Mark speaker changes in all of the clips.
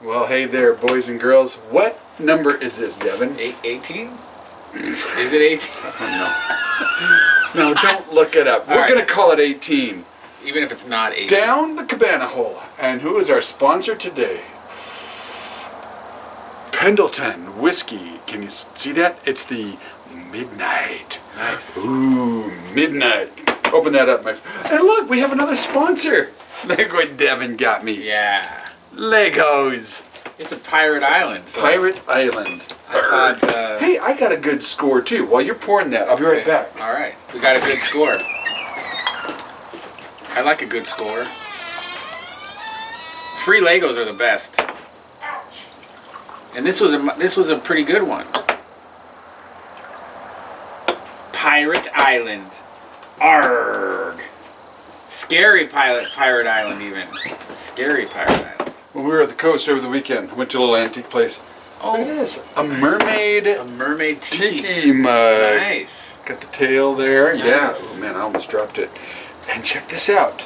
Speaker 1: Well, hey there, boys and girls. What number is this, Devin?
Speaker 2: 18? Is it 18?
Speaker 1: No, don't look it up. We're going to call it 18.
Speaker 2: Even if it's not 18.
Speaker 1: Down the Cabana hole. And who is our sponsor today? Pendleton Whiskey. Can you see that? It's the Midnight.
Speaker 2: Nice.
Speaker 1: Ooh, Midnight. Open that up, my friend. And look, we have another sponsor. Look what Devin got me.
Speaker 2: Yeah.
Speaker 1: Legos.
Speaker 2: It's a pirate island. So
Speaker 1: Pirate Island.
Speaker 2: I thought,
Speaker 1: Hey, I got a good score too. While you're pouring that, I'll be right back.
Speaker 2: All right. We got a good score. I like a good score. Free Legos are the best. And this was a pretty good one. Pirate Island. Arrgh. Scary pirate island even. Scary pirate island.
Speaker 1: When we were at the coast over the weekend, went to a little antique place. Oh, look at this. A mermaid.
Speaker 2: A mermaid
Speaker 1: tiki mug.
Speaker 2: Nice.
Speaker 1: Got the tail there.
Speaker 2: Nice.
Speaker 1: Yeah. Oh man, I almost dropped it. And check this out.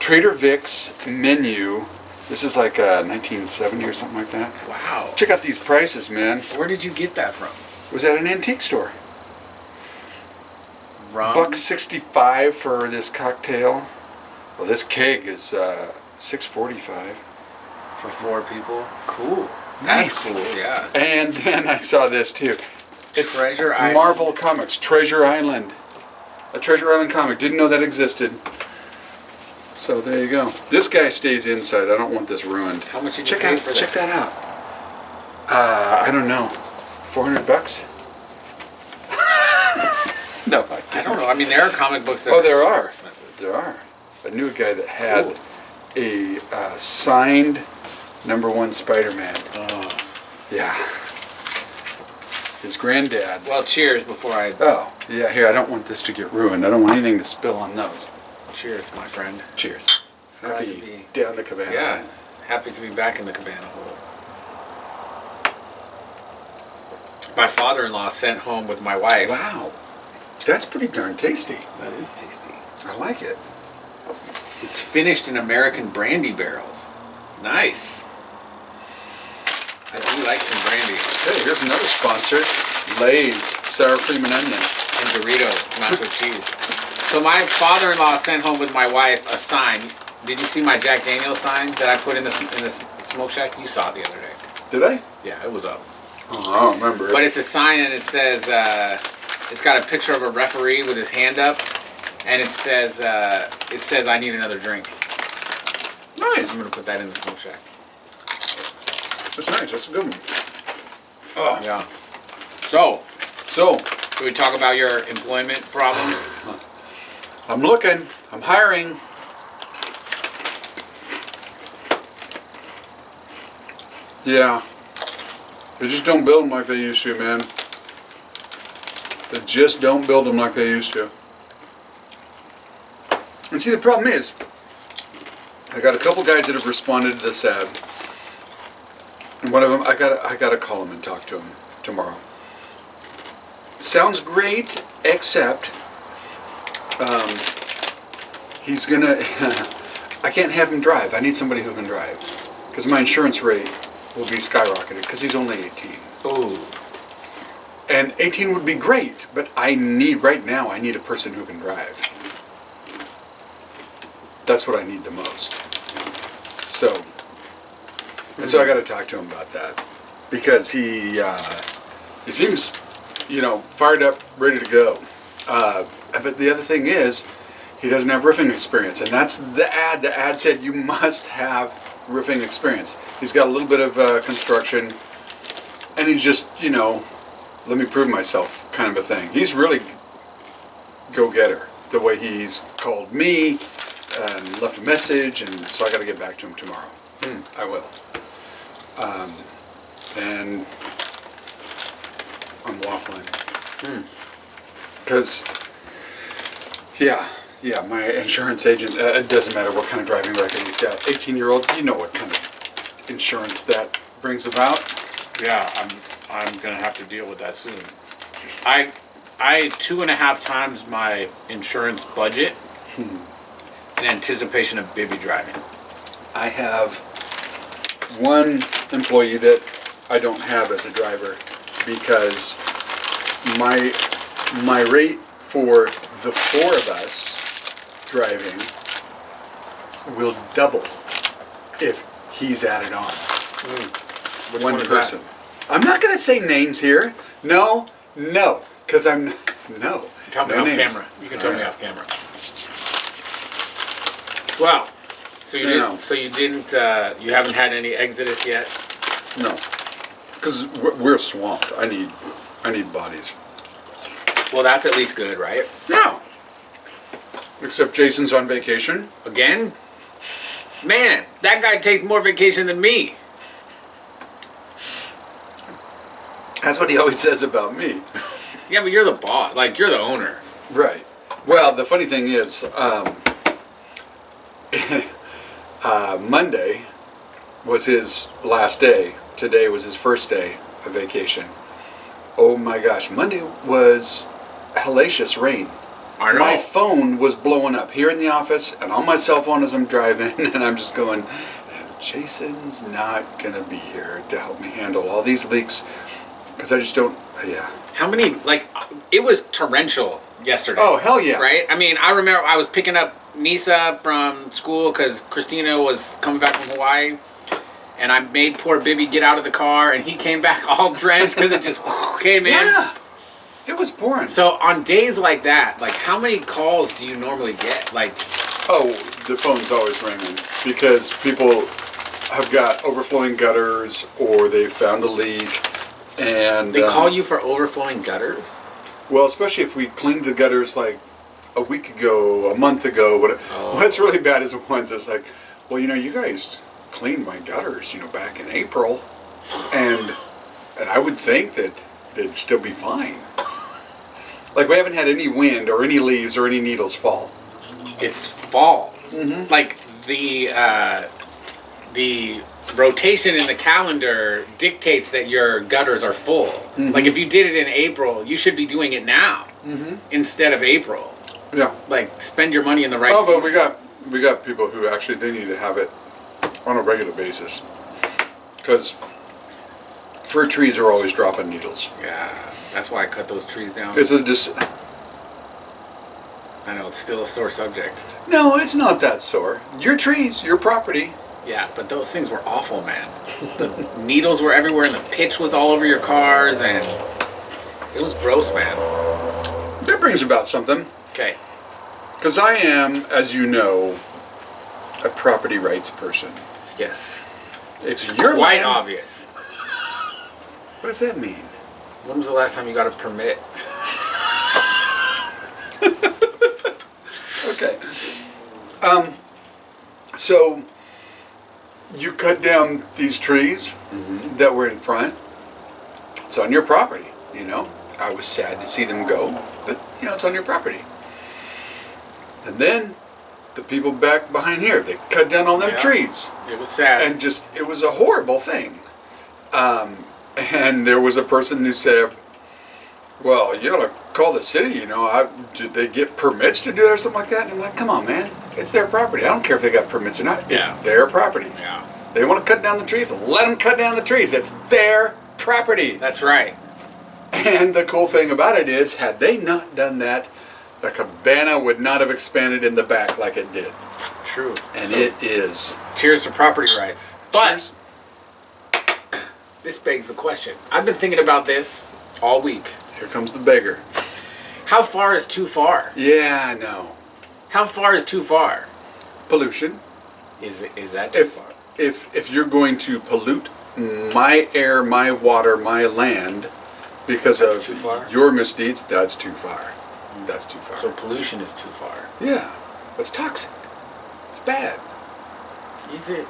Speaker 1: Trader Vic's menu. This is like 1970 or something like that.
Speaker 2: Wow.
Speaker 1: Check out these prices, man.
Speaker 2: Where did you get that from?
Speaker 1: It was at an antique store.
Speaker 2: Rum?
Speaker 1: $1.65 for this cocktail. Well, this keg is $6.45
Speaker 2: For 4 people? Cool.
Speaker 1: Nice.
Speaker 2: That's cool, yeah.
Speaker 1: And then I saw this too. It's
Speaker 2: Treasure Island.
Speaker 1: Marvel Comics, Treasure Island. A Treasure Island comic. Didn't know that existed. So there you go. This guy stays inside. I don't want this ruined.
Speaker 2: How much did you pay for this?
Speaker 1: Check that out. I don't know. $400? No,
Speaker 2: I don't know. I mean, there are comic books that
Speaker 1: Oh, there are.
Speaker 2: expensive.
Speaker 1: There are. I knew a guy that had a signed #1 Spider-Man.
Speaker 2: Oh.
Speaker 1: Yeah. His granddad.
Speaker 2: Well, cheers before I...
Speaker 1: Oh, yeah, here, I don't want this to get ruined. I don't want anything to spill on those.
Speaker 2: Cheers, my friend.
Speaker 1: Cheers.
Speaker 2: glad
Speaker 1: Happy
Speaker 2: to be-
Speaker 1: down the Cabana.
Speaker 2: Yeah. Happy to be back in the Cabana hole. My father-in-law sent home with my wife.
Speaker 1: Wow. That's pretty darn tasty.
Speaker 2: That is tasty.
Speaker 1: I like it.
Speaker 2: It's finished in American brandy barrels. Nice. I do like some brandy.
Speaker 1: Hey, here's another sponsor. Lay's Sour Cream and Onion.
Speaker 2: And Dorito nacho cheese. So my father-in-law sent home with my wife a sign. Did you see my Jack Daniel's sign that I put in the smoke shack? You saw it the other day.
Speaker 1: Did I?
Speaker 2: Yeah, it was up.
Speaker 1: Oh, I don't remember it.
Speaker 2: But it's a sign and it says, it's got a picture of a referee with his hand up. And it says, I need another drink.
Speaker 1: Nice.
Speaker 2: I'm going to put that in the smoke shack.
Speaker 1: That's nice. That's a good one.
Speaker 2: Oh. Yeah. So,
Speaker 1: So,
Speaker 2: should we talk about your employment problems?
Speaker 1: I'm looking. I'm hiring. Yeah. They just don't build them like they used to, man. They just don't build them like they used to. And see, the problem is, I got a couple guys that have responded to this ad. And one of them, I gotta call him and talk to him tomorrow. Sounds great, except he's gonna. I can't have him drive. I need somebody who can drive, because my insurance rate will be skyrocketed because he's only 18.
Speaker 2: Ooh.
Speaker 1: And 18 would be great, but I need a person who can drive. That's what I need the most. So, and so I got to talk to him about that, because he seems, fired up, ready to go. But the other thing is, he doesn't have roofing experience, and that's the ad. The ad said you must have roofing experience. He's got a little bit of construction, and he's just, let me prove myself kind of a thing. He's really go-getter, the way he's called me and left a message, and so I got to get back to him tomorrow. I will. And I'm waffling. Because, my insurance agent, it doesn't matter what kind of driving record he's got. 18-year-old, you know what kind of insurance that brings about.
Speaker 2: Yeah, I'm gonna have to deal with that soon. I 2.5 times my insurance budget in anticipation of baby driving.
Speaker 1: I have one employee that I don't have as a driver because my rate for the 4 of us driving will double if he's added on.
Speaker 2: Which
Speaker 1: one
Speaker 2: is
Speaker 1: person.
Speaker 2: that?
Speaker 1: I'm not going to say names here. No, because I'm no.
Speaker 2: Tell me
Speaker 1: no
Speaker 2: off
Speaker 1: names.
Speaker 2: camera. You can tell me off camera. Well, so you didn't. So you didn't. You haven't had any exodus yet.
Speaker 1: No, because we're swamped. I need bodies.
Speaker 2: Well, that's at least good, right?
Speaker 1: No. Except Jason's on vacation.
Speaker 2: Again? Man, that guy takes more vacation than me.
Speaker 1: That's what he always says about me.
Speaker 2: Yeah, but you're the boss. Like, you're the owner.
Speaker 1: Right. Well, the funny thing is, Monday was his last day. Today was his first day of vacation. Oh my gosh, Monday was hellacious rain.
Speaker 2: I know.
Speaker 1: My phone was blowing up here in the office and on my cell phone as I'm driving, and I'm just going, Jason's not going to be here to help me handle all these leaks because I just don't, yeah.
Speaker 2: How many, like, it was torrential yesterday.
Speaker 1: Oh, hell yeah.
Speaker 2: Right? I mean, I remember I was picking up Nisa from school because Christina was coming back from Hawaii. And I made poor Bibby get out of the car, and he came back all drenched because it just came in.
Speaker 1: Yeah, it was pouring.
Speaker 2: So on days like that, like how many calls do you normally get? Like,
Speaker 1: oh, the phone's always ringing because people have got overflowing gutters or they found a leak, and
Speaker 2: they call you for overflowing gutters?
Speaker 1: Well, especially if we cleaned the gutters like a week ago, a month ago. What's really bad is the ones that's like, well, you guys cleaned my gutters, back in April, and I would think that they'd still be fine. Like we haven't had any wind or any leaves or any needles fall.
Speaker 2: It's fall.
Speaker 1: Mm-hmm.
Speaker 2: Like the rotation in the calendar dictates that your gutters are full.
Speaker 1: Mm-hmm.
Speaker 2: Like if you did it in April, you should be doing it now instead of April.
Speaker 1: Yeah.
Speaker 2: Like spend your money in the right.
Speaker 1: Oh, but we got people who actually they need to have it on a regular basis because fir trees are always dropping needles.
Speaker 2: Yeah, that's why I cut those trees down.
Speaker 1: It's just
Speaker 2: I know it's still a sore subject.
Speaker 1: no, it's not that sore. Your trees, your property.
Speaker 2: Yeah, but those things were awful, man. The needles were everywhere, and the pitch was all over your cars, and it was gross, man.
Speaker 1: That brings about something.
Speaker 2: Okay.
Speaker 1: Because I am, as you know, a property rights person.
Speaker 2: Yes.
Speaker 1: It's your
Speaker 2: Quite
Speaker 1: land.
Speaker 2: obvious.
Speaker 1: What does that mean?
Speaker 2: When was the last time you got a permit?
Speaker 1: Okay. So you cut down these trees that were in front. It's on your property, I was sad to see them go, but it's on your property. And then the people back behind here, they cut down all them trees.
Speaker 2: It was sad.
Speaker 1: And it was a horrible thing. And there was a person who said, well, you ought to call the city, did they get permits to do that or something like that? And I'm like, come on, man, it's their property. I don't care if they got permits or not. It's their property.
Speaker 2: Yeah.
Speaker 1: They want to cut down the trees, let them cut down the trees. It's their property.
Speaker 2: That's right.
Speaker 1: And the cool thing about it is, had they not done that, the Cabana would not have expanded in the back like it did.
Speaker 2: True.
Speaker 1: And
Speaker 2: So,
Speaker 1: it is.
Speaker 2: cheers to property rights. But
Speaker 1: Cheers.
Speaker 2: this begs the question. I've been thinking about this all week.
Speaker 1: Here comes the beggar.
Speaker 2: How far is too far?
Speaker 1: Yeah, I know.
Speaker 2: How far is too far?
Speaker 1: Pollution.
Speaker 2: Is that too far?
Speaker 1: If you're going to pollute my air, my water, my land because
Speaker 2: That's
Speaker 1: of
Speaker 2: too far?
Speaker 1: your misdeeds, that's too far. That's too far.
Speaker 2: So pollution is too far.
Speaker 1: Yeah. It's toxic. It's bad.
Speaker 2: Is it?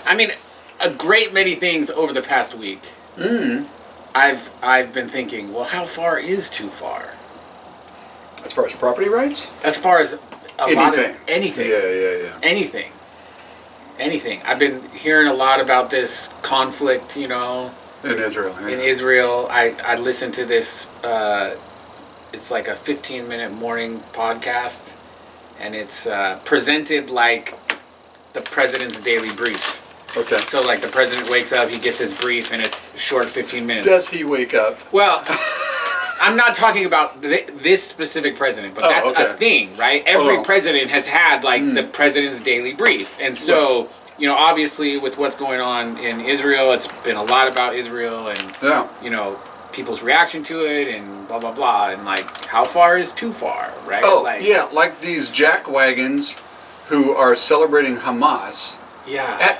Speaker 2: I mean, a great many things over the past week. I've been thinking, well, how far is too far?
Speaker 1: As far as property rights?
Speaker 2: As far as lot of anything.
Speaker 1: Yeah.
Speaker 2: Anything. I've been hearing a lot about this conflict,
Speaker 1: In Israel. Yeah.
Speaker 2: in Israel. I listened to this, it's like a 15-minute morning podcast, and it's presented like the president's daily brief.
Speaker 1: Okay.
Speaker 2: So like the president wakes up, he gets his brief, and it's short, 15 minutes.
Speaker 1: Does he wake up?
Speaker 2: Well, I'm not talking about this specific president, but that's
Speaker 1: okay.
Speaker 2: a thing, right? Every
Speaker 1: Oh.
Speaker 2: president has had like the president's daily brief, and so you know, obviously with what's going on in Israel, it's been a lot about Israel, and
Speaker 1: Yeah.
Speaker 2: you know, people's reaction to it, and blah blah blah, and like how far is too far, right?
Speaker 1: Oh,
Speaker 2: like,
Speaker 1: yeah, like these jackwagons who are celebrating Hamas
Speaker 2: yeah,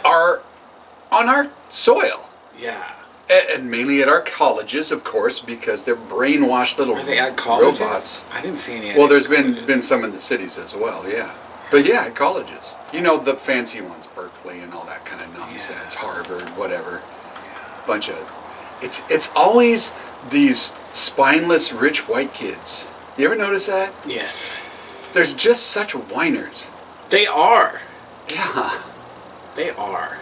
Speaker 1: on our soil.
Speaker 2: yeah.
Speaker 1: And mainly at our colleges, of course, because they're brainwashed little
Speaker 2: Are they at colleges?
Speaker 1: robots.
Speaker 2: I didn't see any.
Speaker 1: Well,
Speaker 2: at
Speaker 1: there's
Speaker 2: colleges.
Speaker 1: been some in the cities as well, yeah. But yeah, at colleges. You know, the fancy ones, Berkeley and all that kind of nonsense, Harvard, whatever. Bunch of... It's always these spineless rich white kids. You ever notice that?
Speaker 2: Yes,
Speaker 1: There's just such whiners.
Speaker 2: they are.
Speaker 1: Yeah.
Speaker 2: They are.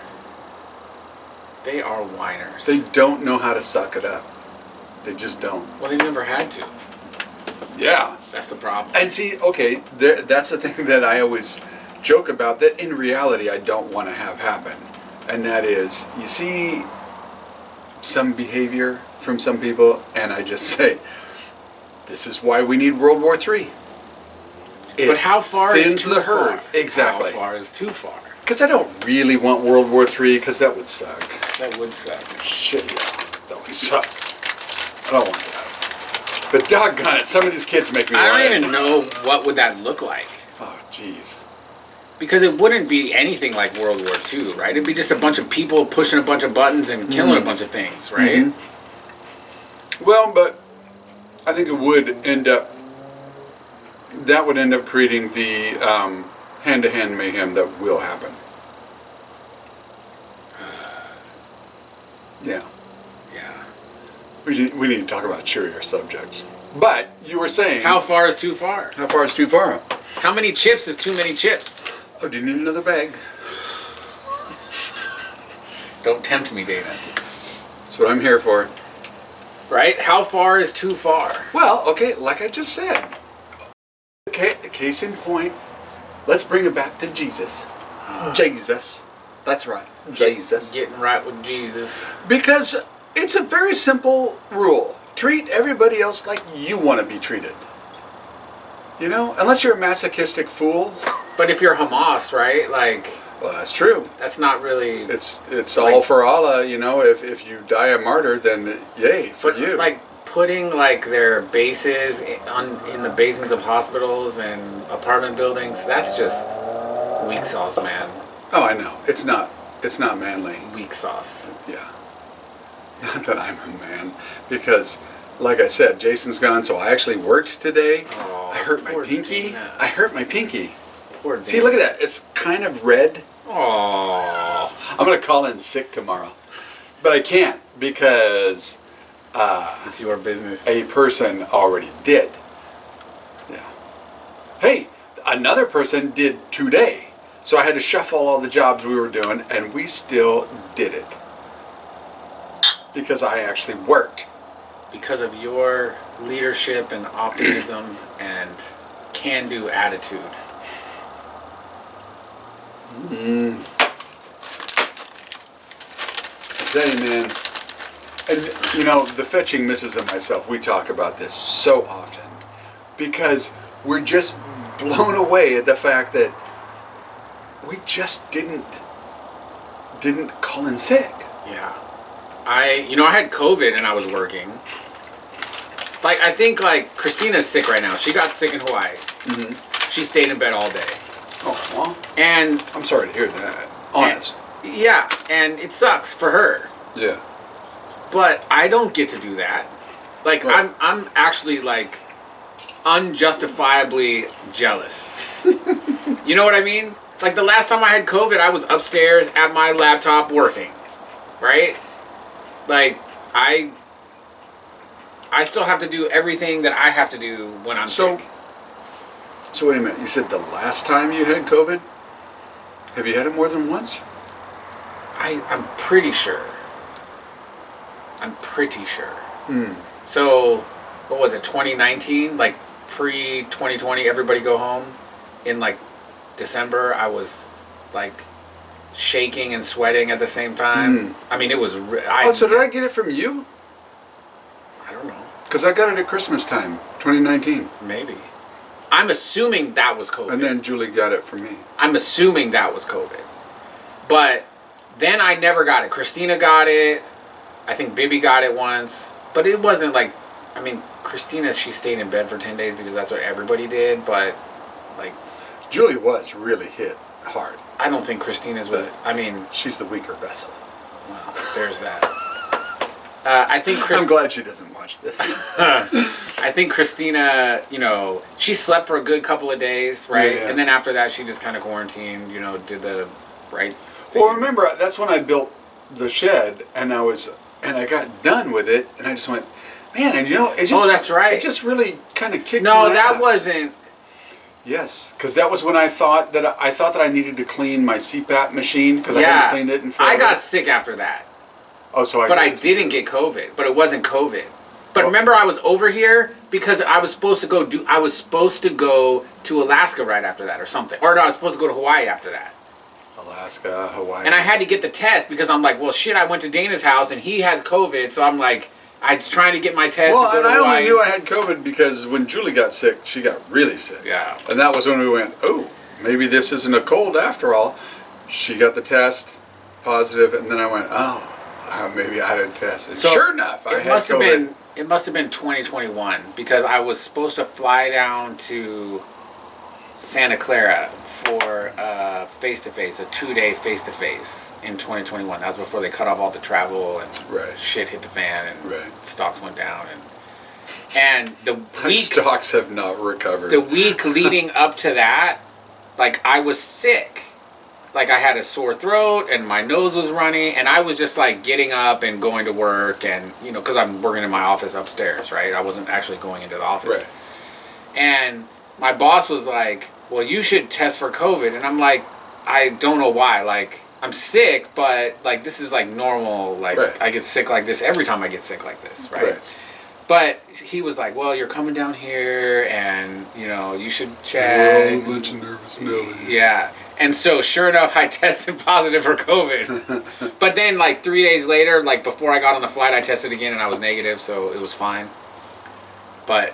Speaker 2: They are whiners.
Speaker 1: They don't know how to suck it up. They just don't.
Speaker 2: Well, they never had to.
Speaker 1: Yeah.
Speaker 2: That's the problem.
Speaker 1: And see, okay, that's the thing that I always joke about that in reality I don't want to have happen. And that is, you see some behavior from some people, and I just say, this is why we need World War III.
Speaker 2: But how far is
Speaker 1: thins
Speaker 2: too
Speaker 1: the herd.
Speaker 2: far?
Speaker 1: Exactly.
Speaker 2: How far is too far?
Speaker 1: Because I don't really want World War III, because that would suck.
Speaker 2: That would suck.
Speaker 1: Shit, yeah, that would suck. I don't want that. But doggone it, some of these kids make me
Speaker 2: I
Speaker 1: want
Speaker 2: don't
Speaker 1: it.
Speaker 2: even know what would that look like.
Speaker 1: Oh, jeez.
Speaker 2: Because it wouldn't be anything like World War II, right? It'd be just a bunch of people pushing a bunch of buttons and killing a bunch of things, right?
Speaker 1: Well, but I think it would end up, that would end up creating the hand-to-hand mayhem that will happen. Yeah.
Speaker 2: Yeah.
Speaker 1: We need to talk about cheerier subjects. But you were saying...
Speaker 2: How far is too far?
Speaker 1: How far is too far?
Speaker 2: How many chips is too many chips?
Speaker 1: Oh, do you need another bag?
Speaker 2: Don't tempt me, Dana.
Speaker 1: That's what I'm here for.
Speaker 2: Right? How far is too far?
Speaker 1: Well, okay, like I just said. Okay, case in point, let's bring it back to Jesus. Jesus. That's right. Jesus.
Speaker 2: Getting right with Jesus.
Speaker 1: Because it's a very simple rule. Treat everybody else like you want to be treated. You know, unless you're a masochistic fool.
Speaker 2: But if you're Hamas, right? Like,
Speaker 1: Well, that's true.
Speaker 2: that's not really...
Speaker 1: It's
Speaker 2: Like-
Speaker 1: all for Allah, you know. If you die a martyr, then yay for
Speaker 2: But
Speaker 1: you.
Speaker 2: like putting like their bases in the basements of hospitals and apartment buildings, that's just weak sauce, man.
Speaker 1: Oh, I know. It's not manly.
Speaker 2: Weak sauce.
Speaker 1: Yeah. Not that I'm a man, because, like I said, Jason's gone, so I actually worked today.
Speaker 2: Oh,
Speaker 1: I hurt my
Speaker 2: poor
Speaker 1: pinky.
Speaker 2: Dana.
Speaker 1: I hurt my pinky.
Speaker 2: Poor
Speaker 1: See, look at that. It's kind of red.
Speaker 2: Oh.
Speaker 1: I'm gonna call in sick tomorrow, but I can't because
Speaker 2: It's your business.
Speaker 1: a person already did. Yeah. Hey, another person did today, so I had to shuffle all the jobs we were doing, and we still did it because I actually worked.
Speaker 2: Because of your leadership and optimism and can-do attitude.
Speaker 1: I tell you, man. And you know, the fetching Mrs. and myself, we talk about this so often because we're just blown away at the fact that we just didn't call in sick.
Speaker 2: Yeah. I had COVID and I was working. Like, I think, like, Christina's sick right now. She got sick in Hawaii.
Speaker 1: Mm-hmm.
Speaker 2: She stayed in bed all day.
Speaker 1: Oh, well,
Speaker 2: And,
Speaker 1: I'm sorry to hear that. Honest.
Speaker 2: yeah, and it sucks for her.
Speaker 1: Yeah.
Speaker 2: But I don't get to do that. Like,
Speaker 1: Right.
Speaker 2: I'm actually, like, unjustifiably jealous. You know what I mean? Like, the last time I had COVID, I was upstairs at my laptop working. Right? Like, I still have to do everything that I have to do when I'm sick.
Speaker 1: So wait a minute. You said the last time you had COVID? Have you had it more than once?
Speaker 2: I'm pretty sure. I'm pretty sure.
Speaker 1: Hmm.
Speaker 2: So, what was it, 2019? Like, pre-2020, everybody go home? in like December, I was like shaking and sweating at the same time. I mean, it was.
Speaker 1: So did I get it from you?
Speaker 2: I don't know.
Speaker 1: Because I got it at Christmas time, 2019.
Speaker 2: Maybe. I'm assuming that was COVID.
Speaker 1: And then Julie got it from me.
Speaker 2: I'm assuming that was COVID. But then I never got it. Christina got it. I think Bibby got it once. But it wasn't like, I mean, Christina, she stayed in bed for 10 days because that's what everybody did. But, like...
Speaker 1: Julie was really hit hard.
Speaker 2: I don't think Christina's was, I mean...
Speaker 1: She's the weaker vessel.
Speaker 2: Well, there's that. I think
Speaker 1: I'm glad she doesn't watch this.
Speaker 2: I think Christina, you know, she slept for a good couple of days, right?
Speaker 1: Yeah.
Speaker 2: And then after that, she just kind of quarantined, you know, did the right thing.
Speaker 1: Well, remember, that's when I built the shed, and I got done with it, and I just went, man, and you know, it just...
Speaker 2: Oh, that's right.
Speaker 1: It just really kind of kicked
Speaker 2: No,
Speaker 1: my
Speaker 2: that
Speaker 1: ass.
Speaker 2: wasn't...
Speaker 1: Yes, because that was when I thought that I needed to clean my CPAP machine, because I hadn't cleaned it in forever.
Speaker 2: I got sick after that.
Speaker 1: Oh, so
Speaker 2: But I didn't get COVID, but it wasn't COVID. But remember, I was over here because I was supposed to go to Alaska right after that or something. Or no, I was supposed to go to Hawaii after that.
Speaker 1: Alaska, Hawaii.
Speaker 2: And I had to get the test because I'm like, well, shit, I went to Dana's house and he has COVID. So I'm like, I was trying to get my test
Speaker 1: Well,
Speaker 2: to go
Speaker 1: and
Speaker 2: to
Speaker 1: I
Speaker 2: Hawaii.
Speaker 1: only knew I had COVID because when Julie got sick, she got really sick.
Speaker 2: Yeah.
Speaker 1: And that was when we went, oh, maybe this isn't a cold after all. She got the test, positive, and then I went, oh, maybe I had a test. And
Speaker 2: So
Speaker 1: sure enough, I
Speaker 2: it
Speaker 1: had
Speaker 2: must have
Speaker 1: COVID.
Speaker 2: been it must have been 2021 because I was supposed to fly down to Santa Clara for face-to-face, a 2-day face-to-face in 2021. That was before they cut off all the travel and
Speaker 1: Right.
Speaker 2: shit hit the fan and
Speaker 1: Right.
Speaker 2: stocks went down and the
Speaker 1: My
Speaker 2: week
Speaker 1: stocks have not recovered.
Speaker 2: the week leading up to that, like I was sick. Like I had a sore throat and my nose was runny and I was just like getting up and going to work and, you know, because I'm working in my office upstairs, right? I wasn't actually going into the office.
Speaker 1: Right.
Speaker 2: And my boss was like, well, you should test for COVID. And I'm like, I don't know why. Like, I'm sick, but like this is like normal. Like
Speaker 1: Right.
Speaker 2: I get sick like this every time I get sick like this, right?
Speaker 1: Right.
Speaker 2: But he was like, well, you're coming down here and, you know, you should
Speaker 1: We're
Speaker 2: check.
Speaker 1: all a bunch of nervous Nellies.
Speaker 2: Yeah. And so, sure enough, I tested positive for COVID. But then, like, 3 days later, like, before I got on the flight, I tested again and I was negative, so it was fine. But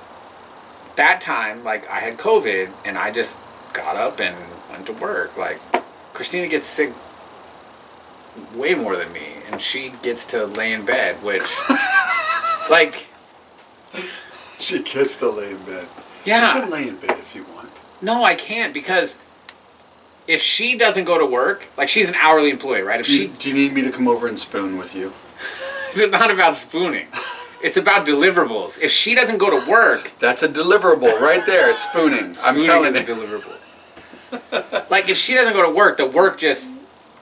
Speaker 2: that time, like, I had COVID and I just got up and went to work. Like, Christina gets sick way more than me, and she gets to lay in bed, which, like...
Speaker 1: She gets to lay in bed.
Speaker 2: Yeah.
Speaker 1: You can lay in bed if you want.
Speaker 2: No, I can't because... If she doesn't go to work, like she's an hourly employee, right? If
Speaker 1: Do you need me to come over and spoon with you?
Speaker 2: It's not about spooning. It's about deliverables. If she doesn't go to work,
Speaker 1: That's a deliverable right there. It's spooning. I'm
Speaker 2: spooning
Speaker 1: telling
Speaker 2: is a
Speaker 1: you.
Speaker 2: deliverable. Like if she doesn't go to work, the work just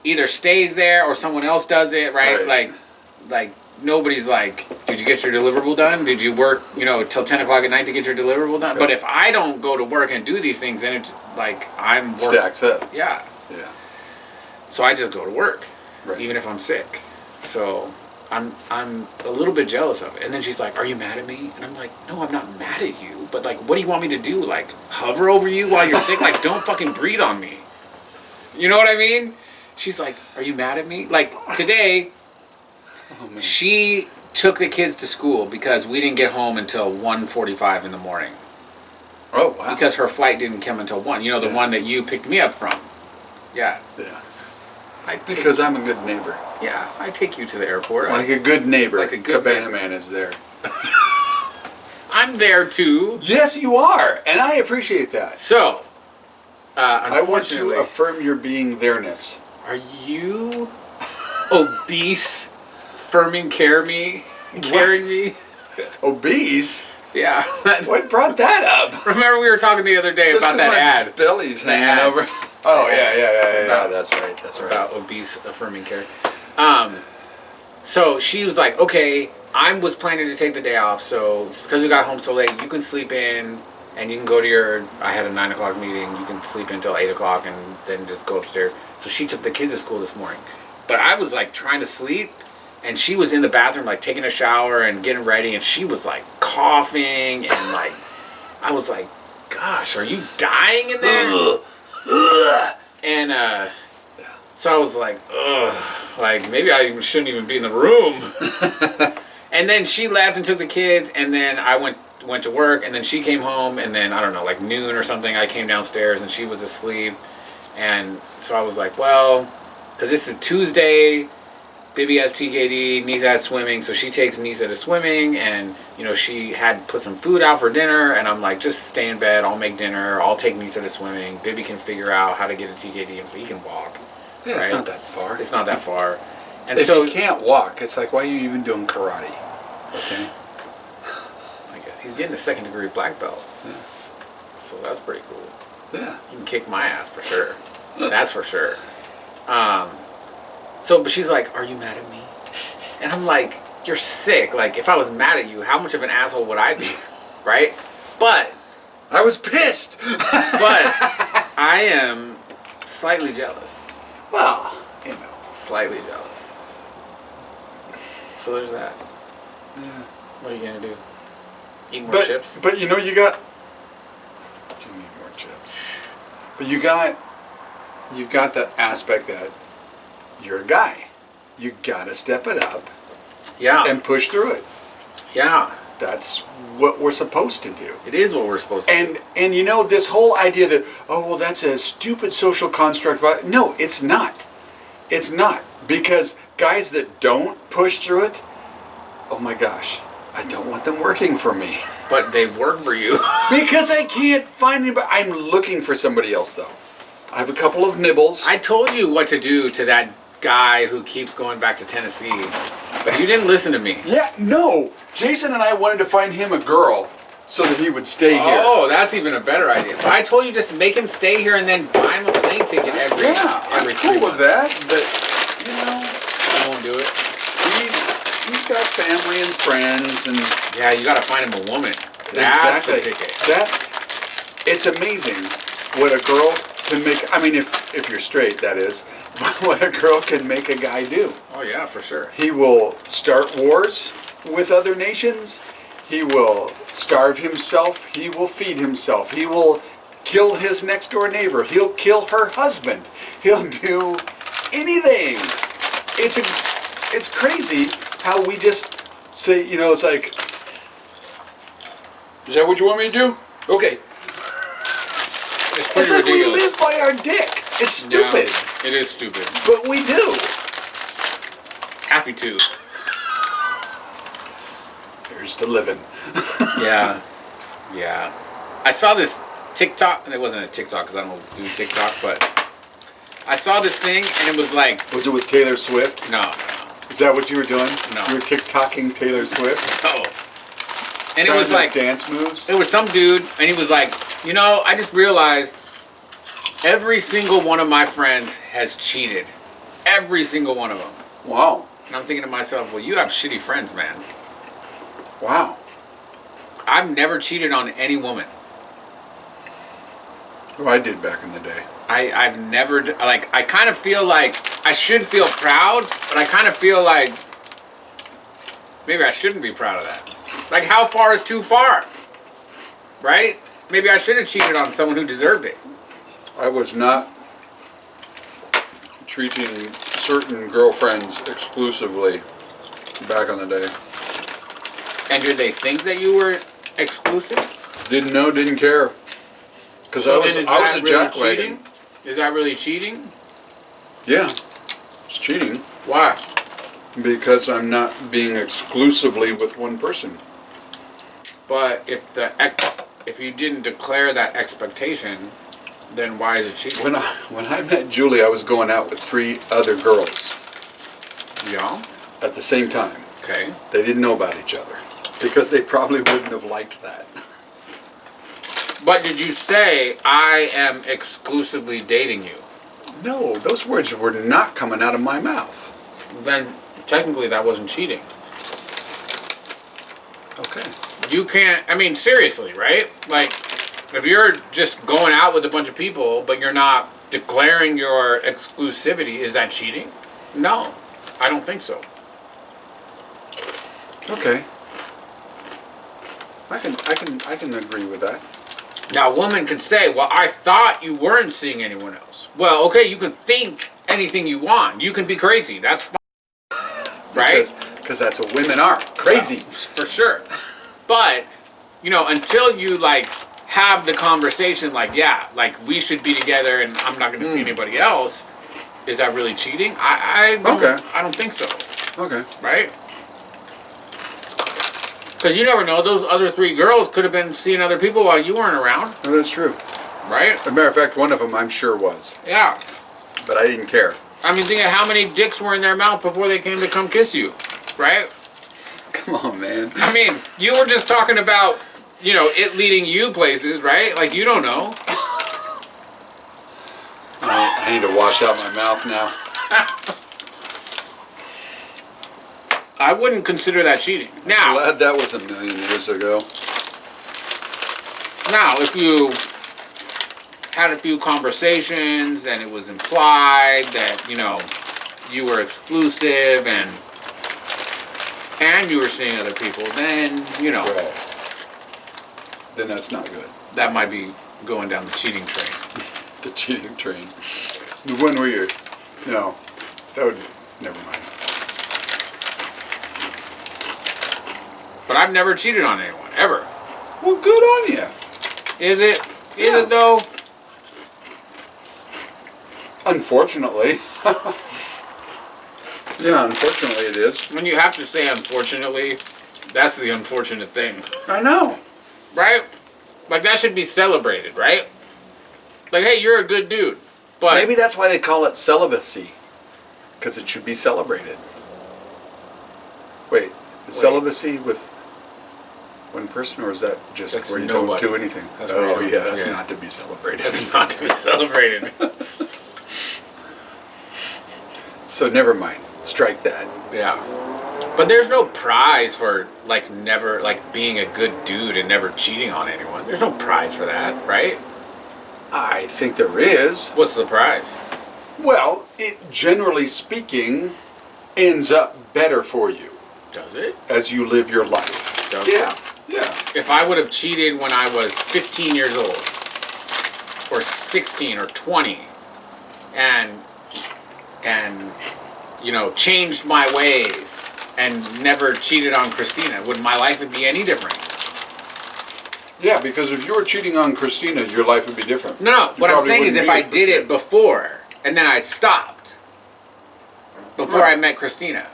Speaker 2: either stays there or someone else does it, right?
Speaker 1: Right.
Speaker 2: Like nobody's like, did you get your deliverable done? Did you work, you know, till 10 o'clock at night to get your deliverable done?
Speaker 1: Right.
Speaker 2: But if I don't go to work and do these things, then it's like I'm working.
Speaker 1: Stacks up.
Speaker 2: Yeah.
Speaker 1: Yeah.
Speaker 2: So I just go to work,
Speaker 1: Right.
Speaker 2: even if I'm sick. So I'm a little bit jealous of it. And then she's like, "Are you mad at me?" And I'm like, "No, I'm not mad at you. But like, what do you want me to do? Like, hover over you while you're sick? Like, don't fucking breathe on me. You know what I mean?" She's like, "Are you mad at me?" Like today,
Speaker 1: Oh, man.
Speaker 2: she took the kids to school because we didn't get home until 1:45 in the morning.
Speaker 1: Oh, wow.
Speaker 2: Because her flight didn't come until 1. You know, the one that you picked me up from. Yeah.
Speaker 1: Yeah.
Speaker 2: I take-
Speaker 1: Because I'm a good neighbor.
Speaker 2: Yeah, I take you to the airport.
Speaker 1: Like a good neighbor.
Speaker 2: Like a good
Speaker 1: Cabana
Speaker 2: neighbor.
Speaker 1: Man is there.
Speaker 2: I'm there too.
Speaker 1: Yes, you are. And I appreciate that.
Speaker 2: So,
Speaker 1: I want to
Speaker 2: unfortunately,
Speaker 1: affirm your being there-ness.
Speaker 2: are you obese, firming carrying me?
Speaker 1: Obese?
Speaker 2: Yeah.
Speaker 1: What brought that up?
Speaker 2: Remember we were talking the other day
Speaker 1: Just
Speaker 2: about
Speaker 1: 'cause
Speaker 2: that
Speaker 1: my
Speaker 2: ad
Speaker 1: belly's
Speaker 2: The
Speaker 1: hanging
Speaker 2: ad.
Speaker 1: over. Oh, yeah.
Speaker 2: About-
Speaker 1: That's right. That's right.
Speaker 2: about obese, affirming care. So she was like, okay, I was planning to take the day off, so because we got home so late, you can sleep in and you can go to your, I had a 9 o'clock meeting, you can sleep until 8 o'clock and then just go upstairs. So she took the kids to school this morning. But I was like trying to sleep and she was in the bathroom like taking a shower and getting ready and she was like coughing and like, I was like, gosh, are you dying in there? And so I was like, ugh, like maybe I shouldn't even be in the room. And then she left and took the kids, and then I went to work, and then she came home, and then I don't know, like noon or something, I came downstairs and she was asleep. And so I was like, well, because this is Tuesday, Bibi has TKD, Nisa has swimming, so she takes Nisa to swimming, and you know, she had put some food out for dinner, and I'm like, just stay in bed, I'll make dinner, I'll take Nisa to swimming, Bibi can figure out how to get a TKD so he can walk.
Speaker 1: Yeah,
Speaker 2: right?
Speaker 1: it's not that far.
Speaker 2: It's not that far. And
Speaker 1: if
Speaker 2: so
Speaker 1: you can't walk, it's like, why are you even doing karate? Okay.
Speaker 2: I guess he's getting a 2nd degree black belt.
Speaker 1: Yeah.
Speaker 2: So that's pretty cool.
Speaker 1: Yeah.
Speaker 2: He can kick my ass for sure. That's for sure. So, but she's like, are you mad at me? And I'm like, you're sick. Like, if I was mad at you, how much of an asshole would I be? Right? But
Speaker 1: I was pissed.
Speaker 2: but I am slightly jealous.
Speaker 1: Well, you know.
Speaker 2: Slightly jealous. So there's that.
Speaker 1: Yeah.
Speaker 2: What are you gonna do? Eat more chips?
Speaker 1: But you know, you got. Do you need more chips? But you got that aspect that you're a guy. You gotta step it up
Speaker 2: Yeah.
Speaker 1: and push through it.
Speaker 2: Yeah.
Speaker 1: That's what we're supposed to do.
Speaker 2: It is what we're supposed to do.
Speaker 1: And you know, this whole idea that, oh, well, that's a stupid social construct. But no, it's not. It's not. Because guys that don't push through it, oh my gosh, I don't want them working for me.
Speaker 2: But they work for you.
Speaker 1: Because I can't find anybody. I'm looking for somebody else, though. I have a couple of nibbles.
Speaker 2: I told you what to do to that guy who keeps going back to Tennessee, but you didn't listen to me.
Speaker 1: Yeah, no. Jason and I wanted to find him a girl so that he would stay here.
Speaker 2: Oh, that's even a better idea. But I told you just make him stay here and then buy him a plane ticket every
Speaker 1: I'm
Speaker 2: 3
Speaker 1: cool
Speaker 2: months.
Speaker 1: with that, but, you know,
Speaker 2: I won't do it.
Speaker 1: he's got family and friends and...
Speaker 2: Yeah, you gotta find him a woman. That's the ticket.
Speaker 1: It's amazing what a girl can make. I mean, if you're straight, that is. What a girl can make a guy do.
Speaker 2: Oh yeah, for sure.
Speaker 1: He will start wars with other nations. He will starve himself. He will feed himself. He will kill his next door neighbor. He'll kill her husband. He'll do anything. It's crazy how we just say, you know, it's like, is that what you want me to do? Okay.
Speaker 2: It's
Speaker 1: It's
Speaker 2: pretty
Speaker 1: like we
Speaker 2: ridiculous.
Speaker 1: live by our dick. It's stupid.
Speaker 2: Yeah, it is stupid.
Speaker 1: But we do.
Speaker 2: Happy to.
Speaker 1: Here's to living.
Speaker 2: Yeah. Yeah. I saw this TikTok, and it wasn't a TikTok because I don't do TikTok, but I saw this thing, and it was like,
Speaker 1: Was it with Taylor Swift?
Speaker 2: no,
Speaker 1: Is that what you were doing?
Speaker 2: No.
Speaker 1: You were TikToking Taylor Swift?
Speaker 2: no. And it
Speaker 1: Trying
Speaker 2: was
Speaker 1: those
Speaker 2: like,
Speaker 1: dance moves?
Speaker 2: it was some dude, and he was like, you know, I just realized every single one of my friends has cheated. Every single one of them.
Speaker 1: Wow.
Speaker 2: And I'm thinking to myself, well, you have shitty friends, man.
Speaker 1: Wow.
Speaker 2: I've never cheated on any woman.
Speaker 1: Oh, I did back in the day.
Speaker 2: I've never, like, I kind of feel like I should feel proud, but I kind of feel like maybe I shouldn't be proud of that. Like, how far is too far? Right? Maybe I should have cheated on someone who deserved it.
Speaker 1: I was not treating certain girlfriends exclusively back in the day.
Speaker 2: And did they think that you were exclusive?
Speaker 1: Didn't know, didn't care. Because I was
Speaker 2: then is
Speaker 1: a
Speaker 2: that really
Speaker 1: jackwagon.
Speaker 2: cheating? Is that really cheating?
Speaker 1: Yeah, it's cheating.
Speaker 2: Why?
Speaker 1: Because I'm not being exclusively with one person.
Speaker 2: But if you didn't declare that expectation, then why is it cheating?
Speaker 1: When I met Julie, I was going out with 3 other girls
Speaker 2: Yeah.
Speaker 1: at the same time.
Speaker 2: Okay.
Speaker 1: They didn't know about each other because they probably wouldn't have liked that.
Speaker 2: But did you say, I am exclusively dating you?
Speaker 1: No, those words were not coming out of my mouth.
Speaker 2: Then technically that wasn't cheating.
Speaker 1: Okay.
Speaker 2: You can't, I mean, seriously, right? Like, if you're just going out with a bunch of people, but you're not declaring your exclusivity, is that cheating? No, I don't think so.
Speaker 1: Okay. I can agree with that.
Speaker 2: Now, a woman could say, well, I thought you weren't seeing anyone else. Well, okay, you can think anything you want. You can be crazy. That's fine. Right?
Speaker 1: Because that's what women are. Crazy.
Speaker 2: Well, for sure. But, until you, have the conversation, we should be together and I'm not going to see anybody else, is that really cheating? I don't think so.
Speaker 1: Okay.
Speaker 2: Right? Because you never know. Those other 3 girls could have been seeing other people while you weren't around.
Speaker 1: No, that's true.
Speaker 2: Right?
Speaker 1: As a matter of fact, one of them I'm sure was.
Speaker 2: Yeah.
Speaker 1: But I didn't care.
Speaker 2: I mean, think of how many dicks were in their mouth before they came to come kiss you. Right?
Speaker 1: Come on, man.
Speaker 2: I mean, you were just talking about, it leading you places, right? Like, you don't know.
Speaker 1: I need to wash out my mouth now.
Speaker 2: I wouldn't consider that cheating. Now,
Speaker 1: Glad that was a million years ago.
Speaker 2: now, if you had a few conversations and it was implied that, you were exclusive and you were seeing other people, then,
Speaker 1: Right. Then that's not good.
Speaker 2: that might be going down the cheating train.
Speaker 1: The cheating train. The one where you're... No. That would... Never mind.
Speaker 2: But I've never cheated on anyone, ever.
Speaker 1: Well, good on you.
Speaker 2: Is it? Is
Speaker 1: Yeah.
Speaker 2: it though?
Speaker 1: Unfortunately. Yeah, unfortunately it is.
Speaker 2: When you have to say unfortunately, that's the unfortunate thing.
Speaker 1: I know.
Speaker 2: Right? Like, that should be celebrated, right? Like, hey, you're a good dude. But
Speaker 1: Maybe that's why they call it celibacy. Because it should be celebrated. Wait, is celibacy with one person, or is that just
Speaker 2: That's
Speaker 1: where you
Speaker 2: nobody.
Speaker 1: don't do anything?
Speaker 2: That's where
Speaker 1: oh,
Speaker 2: you
Speaker 1: yeah,
Speaker 2: don't-
Speaker 1: that's
Speaker 2: yeah.
Speaker 1: not to be celebrated.
Speaker 2: that's not to be celebrated.
Speaker 1: So never mind. Strike that.
Speaker 2: Yeah. But there's no prize for, never, being a good dude and never cheating on anyone. There's no prize for that, right?
Speaker 1: I think there is.
Speaker 2: What's the prize?
Speaker 1: Well, it generally speaking ends up better for you
Speaker 2: Does it?
Speaker 1: as you live your life.
Speaker 2: Does
Speaker 1: Yeah,
Speaker 2: it?
Speaker 1: yeah.
Speaker 2: If I would have cheated when I was 15 years old, or 16 or 20, and changed my ways and never cheated on Christina, would my life be any different?
Speaker 1: Yeah, because if you were cheating on Christina, your life would be different.
Speaker 2: No,
Speaker 1: You
Speaker 2: what I'm
Speaker 1: probably
Speaker 2: saying is
Speaker 1: wouldn't
Speaker 2: if
Speaker 1: be
Speaker 2: I
Speaker 1: as
Speaker 2: did it
Speaker 1: prepared.
Speaker 2: before and then I stopped before
Speaker 1: Right.
Speaker 2: I met Christina,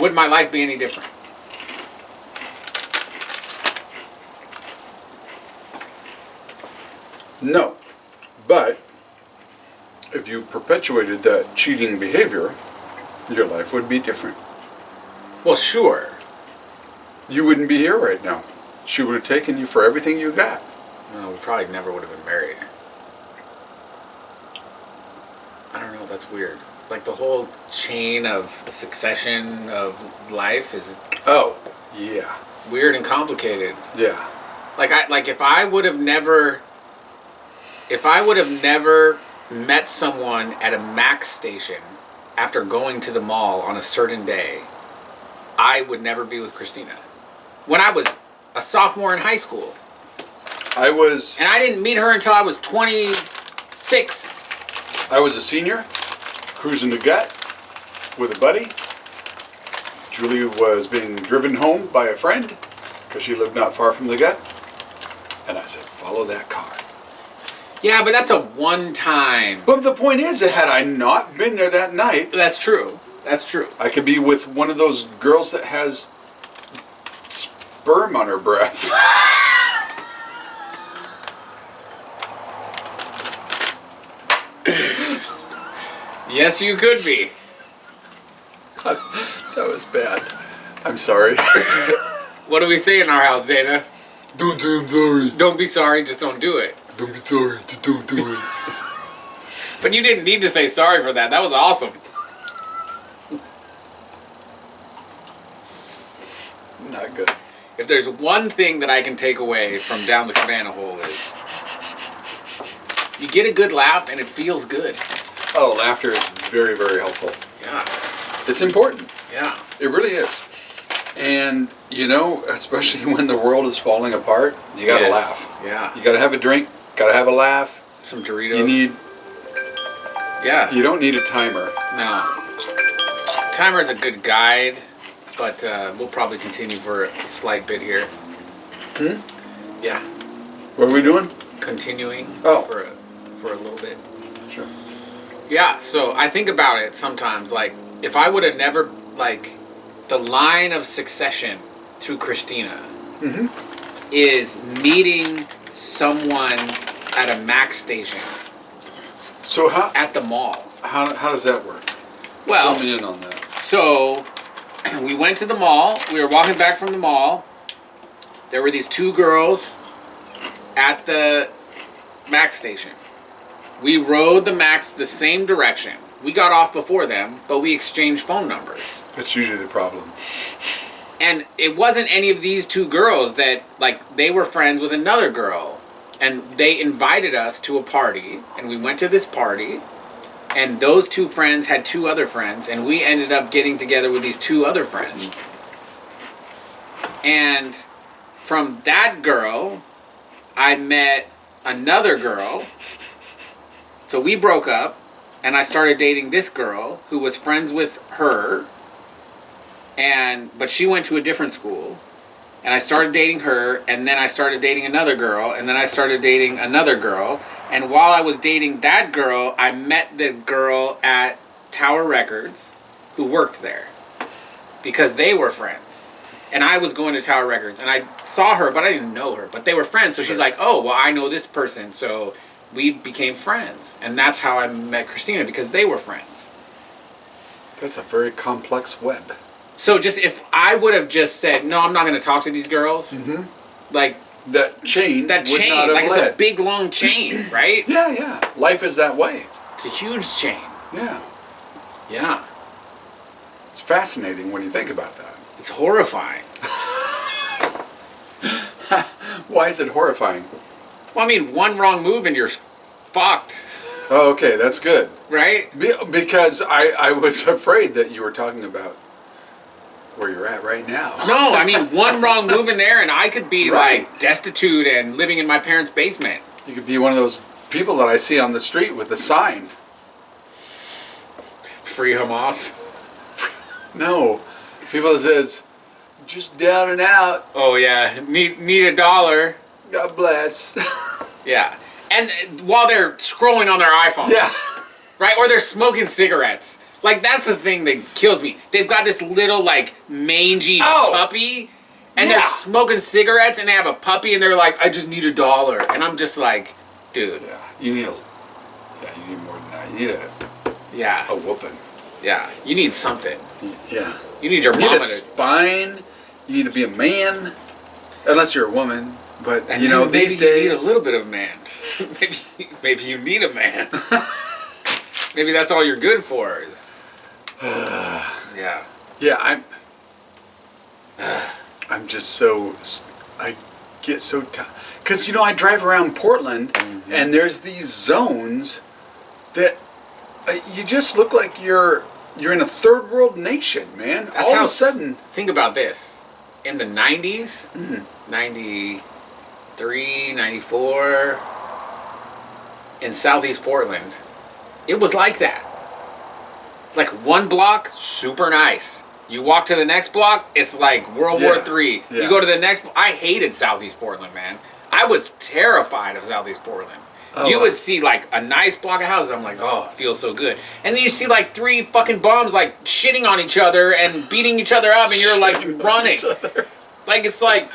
Speaker 2: would my life be any different?
Speaker 1: No, but if you perpetuated that cheating behavior, your life would be different.
Speaker 2: Well, sure.
Speaker 1: You wouldn't be here right now. She would have taken you for everything you got.
Speaker 2: No, we probably never would have been married. I don't know, that's weird. Like, the whole chain of succession of life is
Speaker 1: Oh, yeah,
Speaker 2: weird and complicated.
Speaker 1: yeah.
Speaker 2: Like if I would have never met someone at a Max station after going to the mall on a certain day, I would never be with Christina. When I was a sophomore in high school,
Speaker 1: I was
Speaker 2: and I didn't meet her until I was 26.
Speaker 1: a senior, cruising the gut with a buddy. Julie was being driven home by a friend because she lived not far from the gut. And I said, follow that car.
Speaker 2: Yeah, but that's a one-time.
Speaker 1: But the point is that had I not been there that night,
Speaker 2: That's true. That's true.
Speaker 1: I could be with one of those girls that has sperm on her breath.
Speaker 2: Yes, you could be.
Speaker 1: That was bad. I'm sorry.
Speaker 2: What do we say in our house, Dana?
Speaker 1: Don't say I'm sorry.
Speaker 2: Don't be sorry, just don't do it.
Speaker 1: Don't be sorry. Just don't do it.
Speaker 2: But you didn't need to say sorry for that. That was awesome.
Speaker 1: Not good.
Speaker 2: If there's one thing that I can take away from Down the Cabana Hole is you get a good laugh and it feels good.
Speaker 1: Oh, laughter is very, very helpful.
Speaker 2: Yeah.
Speaker 1: It's important.
Speaker 2: Yeah.
Speaker 1: It really is. And, especially when the world is falling apart, you gotta
Speaker 2: Yes.
Speaker 1: laugh.
Speaker 2: Yeah.
Speaker 1: You gotta have a drink, Gotta have a laugh.
Speaker 2: Some Doritos.
Speaker 1: You need.
Speaker 2: Yeah.
Speaker 1: You don't need a timer.
Speaker 2: No. Timer is a good guide, but we'll probably continue for a slight bit here. Yeah.
Speaker 1: What are we doing?
Speaker 2: Continuing
Speaker 1: Oh.
Speaker 2: for a little bit.
Speaker 1: Sure.
Speaker 2: Yeah, so I think about it sometimes, like, if I would have never, like, the line of succession to Christina is meeting someone at a Max station
Speaker 1: So how
Speaker 2: at the mall.
Speaker 1: does that work?
Speaker 2: Well,
Speaker 1: Fill me in on that.
Speaker 2: so we went to the mall. We were walking back from the mall. There were these two girls at the Max station. We rode the Max the same direction. We got off before them, but we exchanged phone numbers.
Speaker 1: That's usually the problem.
Speaker 2: And it wasn't any of these two girls that, like, they were friends with another girl. And they invited us to a party, and we went to this party, and those two friends had two other friends, and we ended up getting together with these two other friends. And from that girl, I met another girl. So we broke up, and I started dating this girl who was friends with her, but she went to a different school. And I started dating her, and then I started dating another girl, and then I started dating another girl. And while I was dating that girl, I met the girl at Tower Records who worked there because they were friends. And I was going to Tower Records, and I saw her, but I didn't know her. But they were friends, so she's like, oh, well, I know this person, so we became friends. And that's how I met Christina, because they were friends.
Speaker 1: That's a very complex web.
Speaker 2: So just if I would have just said, no, I'm not going to talk to these girls, like...
Speaker 1: That chain
Speaker 2: That
Speaker 1: would
Speaker 2: chain,
Speaker 1: not have
Speaker 2: like
Speaker 1: led.
Speaker 2: it's a big, long chain, right?
Speaker 1: Yeah. Life is that way.
Speaker 2: It's a huge chain.
Speaker 1: Yeah.
Speaker 2: Yeah.
Speaker 1: It's fascinating when you think about that.
Speaker 2: It's horrifying.
Speaker 1: Why is it horrifying?
Speaker 2: Well, I mean, one wrong move and you're fucked,
Speaker 1: Oh, okay, that's good.
Speaker 2: right?
Speaker 1: Because I was afraid that you were talking about where you're at right now.
Speaker 2: No, I mean, one wrong move in there and I could be,
Speaker 1: Right.
Speaker 2: like, destitute and living in my parents' basement.
Speaker 1: You could be one of those people that I see on the street with the sign.
Speaker 2: Free Hamas.
Speaker 1: No. People that says, just down and out.
Speaker 2: Oh, yeah. Need $1.
Speaker 1: God bless.
Speaker 2: Yeah. And while they're scrolling on their iPhone.
Speaker 1: Yeah.
Speaker 2: Right? Or they're smoking cigarettes. Like, that's the thing that kills me. They've got this little, like, mangy puppy, and they're smoking cigarettes, and they have a puppy, and they're like, I just need $1. And I'm just like, dude.
Speaker 1: Yeah. You need more than that. You need a whooping.
Speaker 2: Yeah. You need something.
Speaker 1: Yeah.
Speaker 2: You need your
Speaker 1: You need
Speaker 2: mama
Speaker 1: a
Speaker 2: to...
Speaker 1: spine. You need to be a man. Unless you're a woman. But,
Speaker 2: And
Speaker 1: you know,
Speaker 2: then maybe
Speaker 1: these
Speaker 2: you
Speaker 1: days...
Speaker 2: need a little bit of a man. maybe you need a man. Maybe that's all you're good for is... yeah.
Speaker 1: Yeah, I'm just so... I get so... Because, you know, I drive around Portland, and there's these zones that... you just look like you're in a third world nation, man.
Speaker 2: That's
Speaker 1: All
Speaker 2: how
Speaker 1: of a sudden...
Speaker 2: Think about this. In the 90s, 93, 94, in Southeast Portland, it was like that. Like one block, super nice. You walk to the next block, it's like World War III.
Speaker 1: Yeah.
Speaker 2: You go to the next... I hated Southeast Portland, man. I was terrified of Southeast Portland.
Speaker 1: Oh,
Speaker 2: You would see like a nice block of houses. I'm like, oh, it feels so good. And then you see like 3 fucking bums like shitting on each other and beating each other up, and you're like running. Like it's like,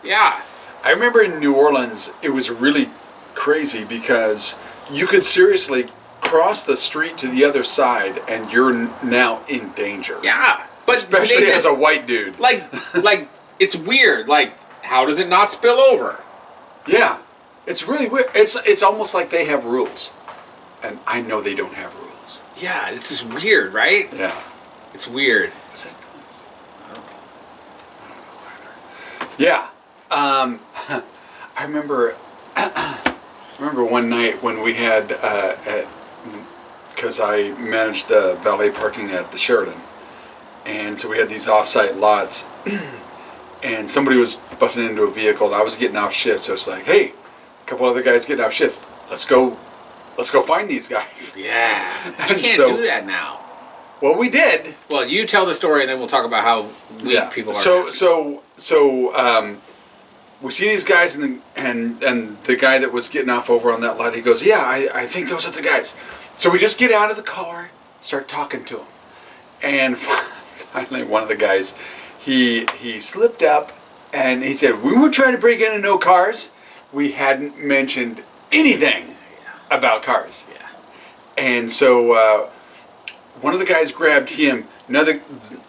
Speaker 2: yeah.
Speaker 1: I remember in New Orleans, it was really crazy because you could seriously cross the street to the other side and you're now in danger.
Speaker 2: Yeah. But
Speaker 1: Especially
Speaker 2: they
Speaker 1: as
Speaker 2: just,
Speaker 1: a white dude.
Speaker 2: like it's weird. Like, how does it not spill over?
Speaker 1: Yeah. It's really weird. It's almost like they have rules. And I know they don't have rules.
Speaker 2: Yeah, it's just weird, right?
Speaker 1: Yeah.
Speaker 2: It's weird.
Speaker 1: What's that noise? I don't know either. Yeah. I remember one night when we had, because I managed the valet parking at the Sheridan. And so we had these off-site lots. And somebody was busting into a vehicle. I was getting off shift, so it's like, hey, couple other guys getting off shift. Let's go find these guys.
Speaker 2: Yeah. You
Speaker 1: And
Speaker 2: can't
Speaker 1: so-
Speaker 2: do that now.
Speaker 1: Well, we did.
Speaker 2: Well, you tell the story, and then we'll talk about how weak people are.
Speaker 1: So we see these guys, and the guy that was getting off over on that lot, he goes, yeah, I think those are the guys. So we just get out of the car, start talking to him, and finally one of the guys, he slipped up, and he said, we were trying to break into no cars. We hadn't mentioned anything about cars.
Speaker 2: Yeah.
Speaker 1: And so one of the guys grabbed him.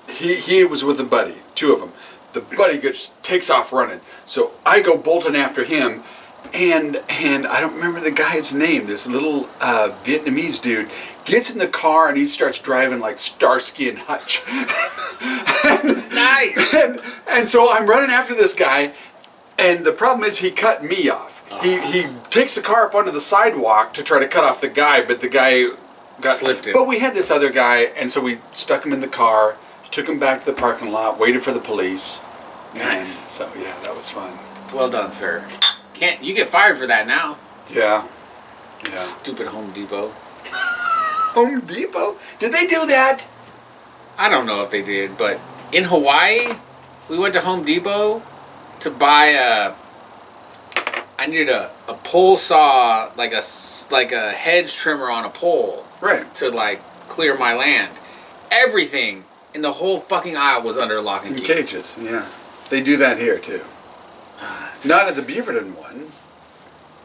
Speaker 1: He was with a buddy, two of them. The buddy just takes off running. So I go bolting after him, and I don't remember the guy's name. This little Vietnamese dude gets in the car and he starts driving like Starsky and Hutch.
Speaker 2: Nice.
Speaker 1: And so I'm running after this guy, and the problem is he cut me off. He takes the car up onto the sidewalk to try to cut off the guy, but the guy
Speaker 2: Slipped him.
Speaker 1: But we had this other guy, and so we stuck him in the car, took him back to the parking lot, waited for the police.
Speaker 2: Nice.
Speaker 1: And so yeah, that was fun.
Speaker 2: Well done, sir. You get fired for that now.
Speaker 1: Yeah.
Speaker 2: Stupid Home Depot.
Speaker 1: Home Depot? Did they do that?
Speaker 2: I don't know if they did, but in Hawaii, we went to Home Depot to buy I needed a pole saw, like a hedge trimmer on a pole.
Speaker 1: Right.
Speaker 2: To like clear my land. Everything in the whole fucking aisle was under lock and
Speaker 1: In
Speaker 2: key.
Speaker 1: cages, yeah. They do that here too. Not at the Beaverton one,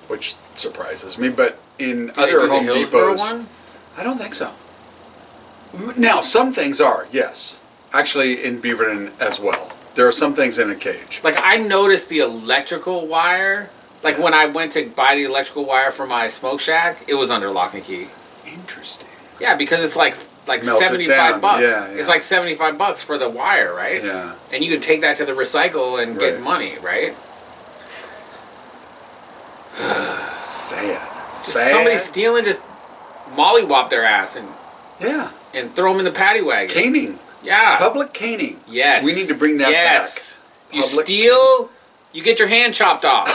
Speaker 1: which surprises me, but in
Speaker 2: Do they
Speaker 1: other
Speaker 2: do the
Speaker 1: Home
Speaker 2: Hillsborough
Speaker 1: Depots,
Speaker 2: one?
Speaker 1: I don't think so. Now, some things are, yes. Actually, in Beaverton as well. There are some things in a cage.
Speaker 2: Like I noticed the electrical wire. Like when I went to buy the electrical wire for my smoke shack, it was under lock and key.
Speaker 1: Interesting.
Speaker 2: Yeah, because it's like
Speaker 1: Melts it
Speaker 2: 75
Speaker 1: down.
Speaker 2: bucks.
Speaker 1: Yeah,
Speaker 2: It's
Speaker 1: yeah.
Speaker 2: like 75 bucks for the wire, right?
Speaker 1: Yeah.
Speaker 2: And you can take that to the recycle and get
Speaker 1: Right.
Speaker 2: money, right?
Speaker 1: Sad.
Speaker 2: Just somebody stealing, just mollywop their ass
Speaker 1: Yeah.
Speaker 2: and throw them in the paddy wagon.
Speaker 1: Caning.
Speaker 2: Yeah.
Speaker 1: Public caning.
Speaker 2: Yes.
Speaker 1: We need to bring that
Speaker 2: yes.
Speaker 1: back.
Speaker 2: You
Speaker 1: Public
Speaker 2: steal, you get your hand chopped off.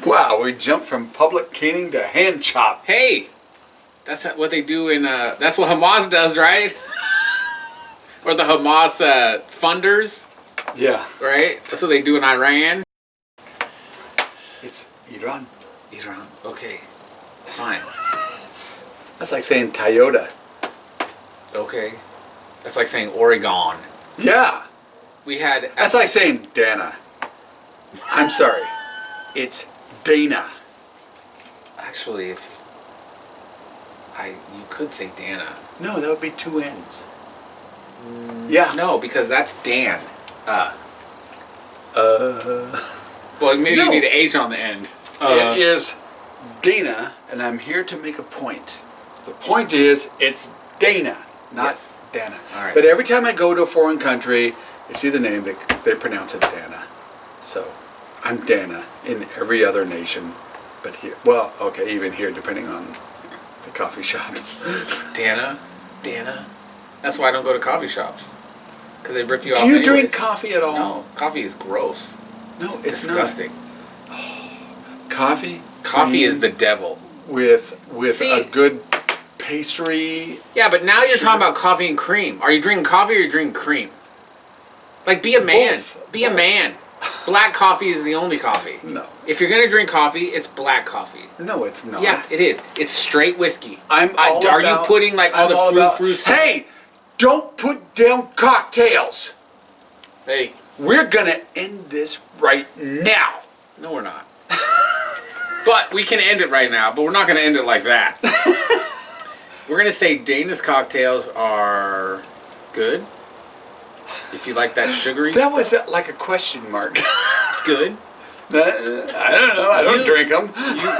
Speaker 1: Wow, we jumped from public caning to hand chop.
Speaker 2: Hey, that's what they do in, that's what Hamas does, right? Or the Hamas funders,
Speaker 1: Yeah.
Speaker 2: right? That's what they do in Iran.
Speaker 1: It's Iran.
Speaker 2: Iran. Okay. Fine.
Speaker 1: That's like saying Toyota.
Speaker 2: Okay. That's like saying Oregon.
Speaker 1: Yeah.
Speaker 2: We had...
Speaker 1: That's like saying Dana. I'm sorry. It's Dana.
Speaker 2: Actually, if... You could say Dana.
Speaker 1: No, that would be two N's. Yeah.
Speaker 2: No, because that's Dan. Well, maybe
Speaker 1: No.
Speaker 2: you need an H on the end.
Speaker 1: It is Dana, and I'm here to make a point. The point is, it's Dana, not
Speaker 2: Yes.
Speaker 1: Dana.
Speaker 2: All right.
Speaker 1: But every time I go to a foreign country, I see the name, they pronounce it Dana. So, I'm Dana in every other nation, but here, well, okay, even here, depending on the coffee shop.
Speaker 2: Dana? That's why I don't go to coffee shops. Because they rip you off
Speaker 1: Do you
Speaker 2: anyways.
Speaker 1: drink coffee at all?
Speaker 2: No, coffee is gross.
Speaker 1: No, it's
Speaker 2: disgusting.
Speaker 1: not. Coffee?
Speaker 2: Coffee
Speaker 1: cream
Speaker 2: is the devil.
Speaker 1: with
Speaker 2: See-
Speaker 1: a good pastry.
Speaker 2: Yeah, but now you're
Speaker 1: Sugar.
Speaker 2: talking about coffee and cream. Are you drinking coffee or are you drinking cream? Like, be a man.
Speaker 1: Both.
Speaker 2: Be a man. Black coffee is the only coffee.
Speaker 1: No.
Speaker 2: If you're gonna drink coffee, it's black coffee.
Speaker 1: No, it's not.
Speaker 2: Yeah, it is. It's straight whiskey.
Speaker 1: I'm all
Speaker 2: Are
Speaker 1: about,
Speaker 2: you putting like all
Speaker 1: I'm
Speaker 2: the
Speaker 1: all about,
Speaker 2: fruit?
Speaker 1: Hey, don't put down cocktails.
Speaker 2: Hey,
Speaker 1: We're gonna end this right now.
Speaker 2: no, we're not. But we can end it right now. But we're not gonna end it like that. We're gonna say Dana's cocktails are good. If you like that sugary,
Speaker 1: That was like a question mark.
Speaker 2: good.
Speaker 1: I don't know. I don't
Speaker 2: You-
Speaker 1: drink them.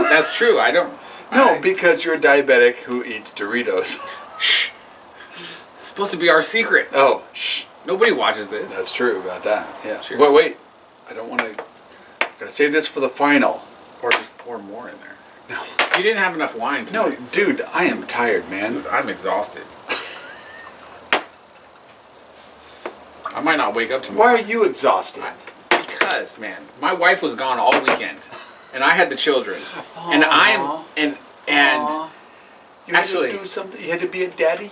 Speaker 2: That's true. I don't.
Speaker 1: No, because you're a diabetic who eats Doritos.
Speaker 2: Shh. It's supposed to be our secret.
Speaker 1: Oh, shh.
Speaker 2: Nobody watches this.
Speaker 1: That's true about that. Yeah.
Speaker 2: Sure.
Speaker 1: But wait, I don't want to. Gotta save this for the final.
Speaker 2: Or just pour more in there.
Speaker 1: No.
Speaker 2: You didn't have enough wine
Speaker 1: No,
Speaker 2: tonight.
Speaker 1: dude, I am tired, man.
Speaker 2: Dude, I'm exhausted. I might not wake up tomorrow.
Speaker 1: Why are you exhausted?
Speaker 2: Because Because, man, my wife was gone all weekend, and I had the children, and I'm and
Speaker 1: Aw. You had
Speaker 2: actually-
Speaker 1: to do something. You had to be a daddy.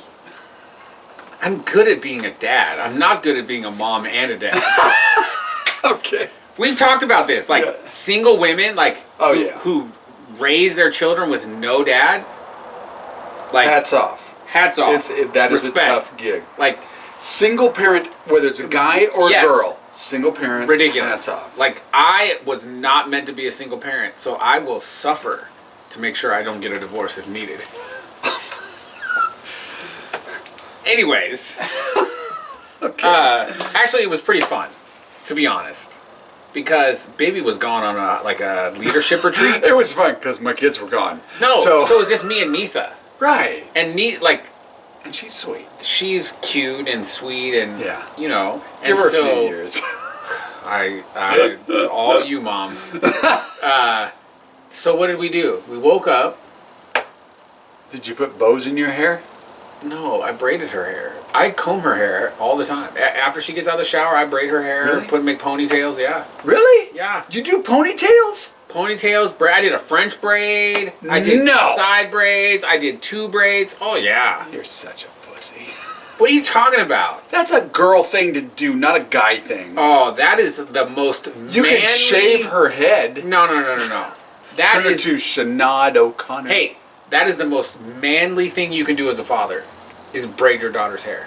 Speaker 2: I'm good at being a dad. I'm not good at being a mom and a dad.
Speaker 1: Okay.
Speaker 2: We've talked about this, like
Speaker 1: Yeah.
Speaker 2: single women, like
Speaker 1: Oh,
Speaker 2: who,
Speaker 1: yeah.
Speaker 2: who raise their children with no dad. Like
Speaker 1: Hats off.
Speaker 2: hats off.
Speaker 1: That is
Speaker 2: Respect.
Speaker 1: a tough gig.
Speaker 2: Like
Speaker 1: Single parent, whether it's a guy or
Speaker 2: Yes.
Speaker 1: a girl, single parent.
Speaker 2: ridiculous.
Speaker 1: Hats off.
Speaker 2: Like I was not meant to be a single parent, so I will suffer to make sure I don't get a divorce if needed. Anyways,
Speaker 1: Okay.
Speaker 2: actually, it was pretty fun, to be honest, because baby was gone on a leadership retreat.
Speaker 1: It was fun because my kids were gone.
Speaker 2: No,
Speaker 1: So,
Speaker 2: so it was just me and Nisa,
Speaker 1: right.
Speaker 2: and
Speaker 1: And she's sweet.
Speaker 2: she's cute and sweet and
Speaker 1: Yeah.
Speaker 2: you know,
Speaker 1: Give
Speaker 2: and
Speaker 1: her a
Speaker 2: so
Speaker 1: few years.
Speaker 2: I it's all you, mom. So what did we do? We woke up.
Speaker 1: Did you put bows in your hair?
Speaker 2: No, I braided her hair. I comb her hair all the time. After she gets out of the shower, I braid her hair,
Speaker 1: Really?
Speaker 2: make ponytails. Yeah,
Speaker 1: Really?
Speaker 2: yeah.
Speaker 1: You do ponytails?
Speaker 2: Ponytails. I did a French braid. I did
Speaker 1: No.
Speaker 2: side braids. I did 2 braids. Oh yeah.
Speaker 1: You're such a pussy.
Speaker 2: What are you talking about?
Speaker 1: That's a girl thing to do, not a guy thing.
Speaker 2: Oh, that is the most
Speaker 1: You
Speaker 2: manly...
Speaker 1: can shave her head.
Speaker 2: No. That
Speaker 1: Turn her
Speaker 2: is...
Speaker 1: to Sinead O'Connor.
Speaker 2: Hey, that is the most manly thing you can do as a father, is braid your daughter's hair.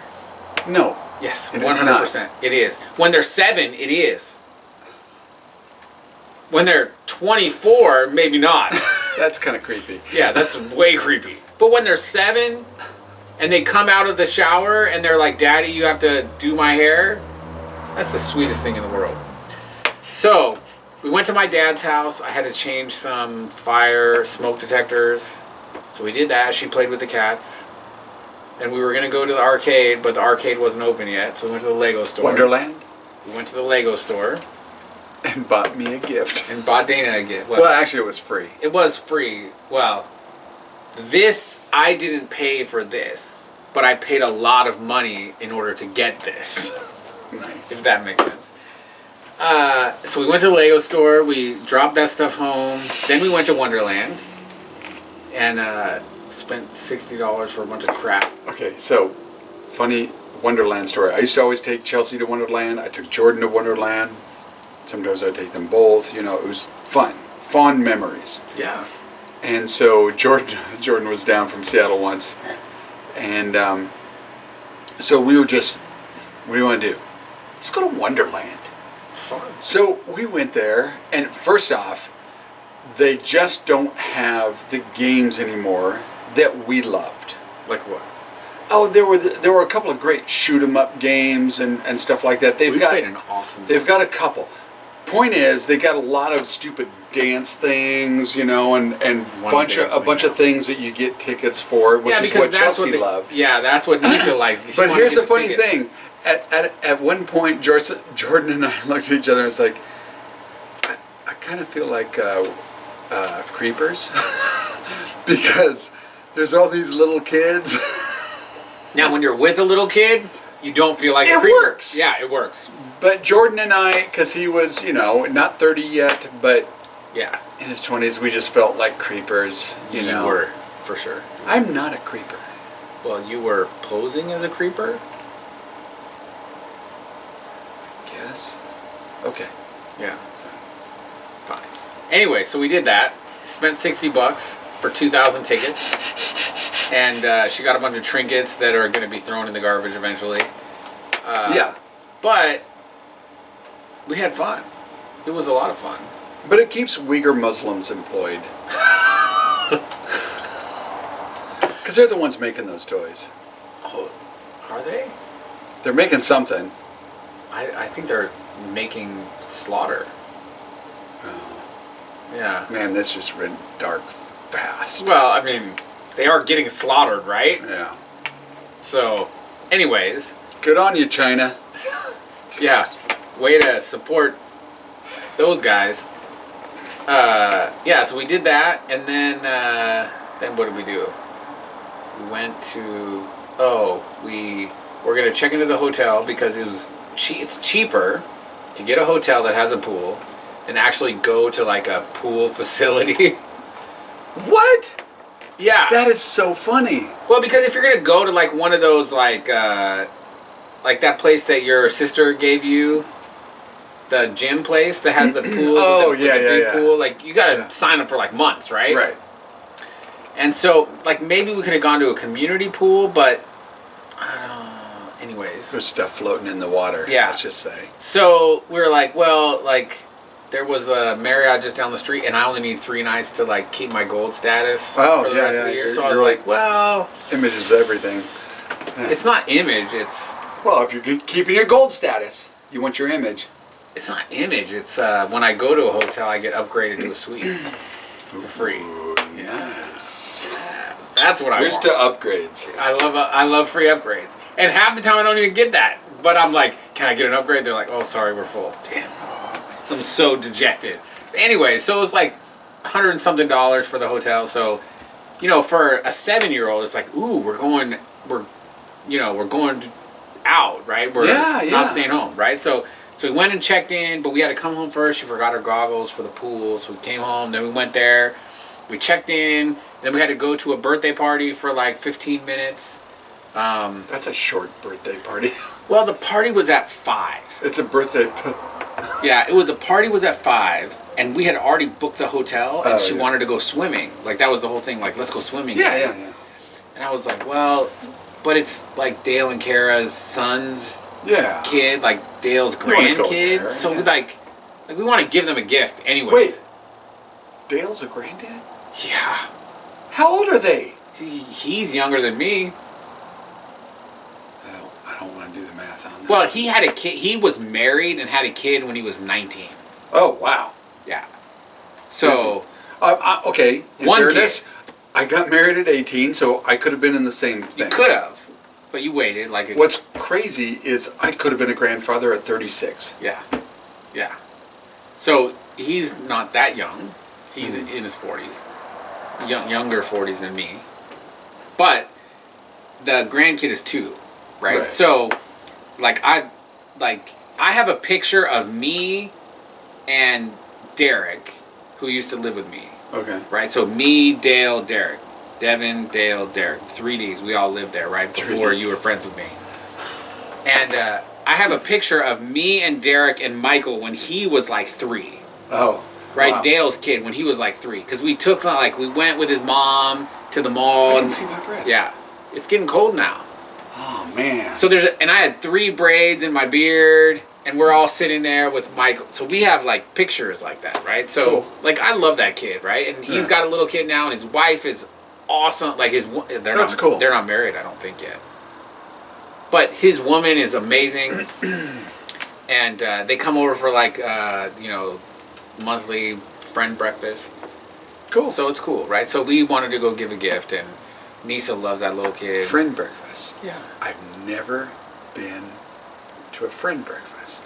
Speaker 1: No.
Speaker 2: Yes,
Speaker 1: It is
Speaker 2: 100%. It is. When they're 7, it is. When they're 24, maybe not.
Speaker 1: That's kind of creepy.
Speaker 2: Yeah, that's way creepy. But when they're 7 and they come out of the shower and they're like, Daddy, you have to do my hair, that's the sweetest thing in the world. So, we went to my dad's house. I had to change some fire smoke detectors. So we did that. She played with the cats. And we were going to go to the arcade, but the arcade wasn't open yet. So we went to the Lego store.
Speaker 1: Wonderland?
Speaker 2: We went to the Lego store
Speaker 1: And bought me a gift.
Speaker 2: and bought Dana a gift.
Speaker 1: Well, actually, it was free.
Speaker 2: It was free. Well, this, I didn't pay for this, but I paid a lot of money in order to get this,
Speaker 1: Nice.
Speaker 2: if that makes sense. So we went to the Lego store, we dropped that stuff home, then we went to Wonderland, and spent $60 for a bunch of crap.
Speaker 1: Okay, so, funny Wonderland story. I used to always take Chelsea to Wonderland. I took Jordan to Wonderland. Sometimes I'd take them both. You know, it was fun. Fond memories.
Speaker 2: Yeah.
Speaker 1: And so Jordan was down from Seattle once. And so we were just, what do you want to do? Let's go to Wonderland.
Speaker 2: It's fun.
Speaker 1: So we went there, and first off, they just don't have the games anymore that we loved.
Speaker 2: Like what?
Speaker 1: Oh, there were a couple of great shoot 'em up games and stuff like that.
Speaker 2: We played an awesome game.
Speaker 1: They've got a couple. Point is, they got a lot of stupid dance things, you know, and
Speaker 2: One
Speaker 1: bunch
Speaker 2: dance
Speaker 1: of a bunch
Speaker 2: thing,
Speaker 1: of things that you get tickets for, which
Speaker 2: yeah,
Speaker 1: is
Speaker 2: because
Speaker 1: what
Speaker 2: that's
Speaker 1: Chelsea
Speaker 2: what
Speaker 1: loved.
Speaker 2: Yeah, that's what Nisa liked. She
Speaker 1: But
Speaker 2: wanted
Speaker 1: here's
Speaker 2: to
Speaker 1: the
Speaker 2: get
Speaker 1: funny
Speaker 2: tickets.
Speaker 1: thing: at one point, Jordan and I looked at each other and it's like, I kind of feel like creepers because there's all these little kids.
Speaker 2: Now, when you're with a little kid, you don't feel like a
Speaker 1: It
Speaker 2: creeper.
Speaker 1: works.
Speaker 2: Yeah, it works.
Speaker 1: But Jordan and I, because he was, you know, not 30 yet, but
Speaker 2: Yeah,
Speaker 1: in his 20s, we just felt like creepers, you know.
Speaker 2: were, for sure.
Speaker 1: I'm not a creeper.
Speaker 2: Well, you were posing as a creeper?
Speaker 1: Guess. Okay.
Speaker 2: Yeah. Fine. Anyway, so we did that. Spent $60 for 2,000 tickets. And she got a bunch of trinkets that are going to be thrown in the garbage eventually.
Speaker 1: Yeah.
Speaker 2: But we had fun. It was a lot of fun.
Speaker 1: But it keeps Uyghur Muslims employed. Because they're the ones making those toys.
Speaker 2: Oh, are they?
Speaker 1: They're making something.
Speaker 2: I think they're making slaughter.
Speaker 1: Oh,
Speaker 2: Yeah.
Speaker 1: man, this just went dark fast.
Speaker 2: Well, I mean, they are getting slaughtered, right?
Speaker 1: Yeah.
Speaker 2: So, anyways,
Speaker 1: Good on you, China.
Speaker 2: yeah, way to support those guys. Yeah, so we did that, and then what did we do? We went to, we were gonna check into the hotel because it's cheaper to get a hotel that has a pool and actually go to like a pool facility.
Speaker 1: What?
Speaker 2: Yeah.
Speaker 1: That is so funny.
Speaker 2: Well, because if you're gonna go to like one of those like that place that your sister gave you, the gym place that has the pool.
Speaker 1: Oh,
Speaker 2: with the
Speaker 1: yeah,
Speaker 2: big
Speaker 1: yeah.
Speaker 2: pool, like you gotta sign up for like months, right?
Speaker 1: Right.
Speaker 2: And so like maybe we could have gone to a community pool, but anyways.
Speaker 1: There's stuff floating in the water.
Speaker 2: Yeah.
Speaker 1: Let's just say.
Speaker 2: So we were like, well, like there was a Marriott just down the street, and I only need 3 nights to like keep my gold status for the rest of the year. So I was like, well,
Speaker 1: image is everything. Yeah.
Speaker 2: it's not image. It's
Speaker 1: Well, if you're keeping your gold status, you want your image.
Speaker 2: It's not image. It's when I go to a hotel, I get upgraded to a suite for free.
Speaker 1: Ooh, nice.
Speaker 2: That's what I
Speaker 1: Here's
Speaker 2: want.
Speaker 1: to upgrades.
Speaker 2: I love free upgrades, and half the time I don't even get that. But I'm like, can I get an upgrade? They're like, oh, sorry, we're full. Damn. I'm so dejected. Anyway, so it was like $100 and something for the hotel. So, you know, for a 7-year-old, it's like, ooh, we're going out, right? We're not staying home, right? So we went and checked in, but we had to come home first. She forgot her goggles for the pool, so we came home. Then we went there. We checked in. Then we had to go to a birthday party for like 15 minutes.
Speaker 1: That's a short birthday party.
Speaker 2: Well, the party was at 5.
Speaker 1: It's a birthday.
Speaker 2: Yeah, the party was at 5, and we had already booked the hotel, and she wanted to go swimming. Like that was the whole thing. Like, let's go swimming.
Speaker 1: Yeah.
Speaker 2: And I was like, well, but it's like Dale and Kara's son's kid, like Dale's grandkid.
Speaker 1: There,
Speaker 2: so we want to give them a gift anyways.
Speaker 1: Wait, Dale's a granddad?
Speaker 2: Yeah.
Speaker 1: How old are they?
Speaker 2: He's younger than me.
Speaker 1: I don't want to do the math on that.
Speaker 2: Well, he had a kid. He was married and had a kid when he was 19.
Speaker 1: Oh, wow.
Speaker 2: Yeah. So.
Speaker 1: Okay. In
Speaker 2: one
Speaker 1: fairness,
Speaker 2: kid.
Speaker 1: I got married at 18, so I could have been in the same thing.
Speaker 2: You could have, but you waited.
Speaker 1: What's crazy is I could have been a grandfather at 36.
Speaker 2: Yeah. Yeah. So he's not that young. He's in his 40s. Younger 40s than me. But the grandkid is 2. Right? So, I have a picture of me and Derek, who used to live with me.
Speaker 1: Okay.
Speaker 2: Right? So me, Dale, Derek. Devin, Dale, Derek. 3Ds. We all lived there, right? Before you were friends with me. And I have a picture of me and Derek and Michael when he was like 3.
Speaker 1: Oh.
Speaker 2: Right?
Speaker 1: Wow.
Speaker 2: Dale's kid when he was like 3. Because we went with his mom to the mall.
Speaker 1: I can see my breath.
Speaker 2: Yeah. It's getting cold now.
Speaker 1: Oh, man.
Speaker 2: So I had 3 braids in my beard, and we're all sitting there with Michael. So we have like pictures like that, right? So
Speaker 1: cool.
Speaker 2: I love that kid, right? And he's got a little kid now, and his wife is awesome. Like
Speaker 1: That's cool.
Speaker 2: They're not married, I don't think yet. But his woman is amazing, and they come over for monthly friend breakfast.
Speaker 1: Cool.
Speaker 2: So it's cool, right? So we wanted to go give a gift, and Nisa loves that little kid.
Speaker 1: Friend breakfast.
Speaker 2: Yeah.
Speaker 1: I've never been to a friend breakfast.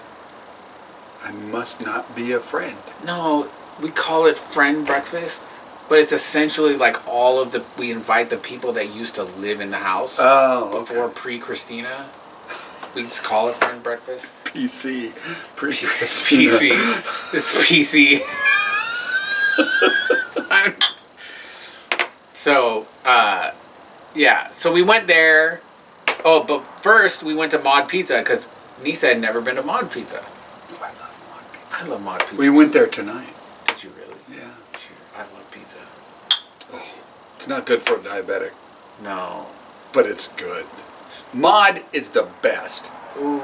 Speaker 1: I must not be a friend.
Speaker 2: No, we call it friend breakfast, but it's essentially like we invite the people that used to live in the house before pre-Christina. We just call it friend breakfast.
Speaker 1: PC.
Speaker 2: PC. It's PC. So, so we went there. Oh, but first we went to Mod Pizza because Nisa had never been to Mod Pizza.
Speaker 1: Oh, I love Mod Pizza.
Speaker 2: I love Mod Pizza.
Speaker 1: We went there tonight.
Speaker 2: Did you really?
Speaker 1: Yeah.
Speaker 2: Sure. I love pizza.
Speaker 1: Oh, it's not good for a diabetic,
Speaker 2: No.
Speaker 1: but it's good. Mod is the best.
Speaker 2: Ooh.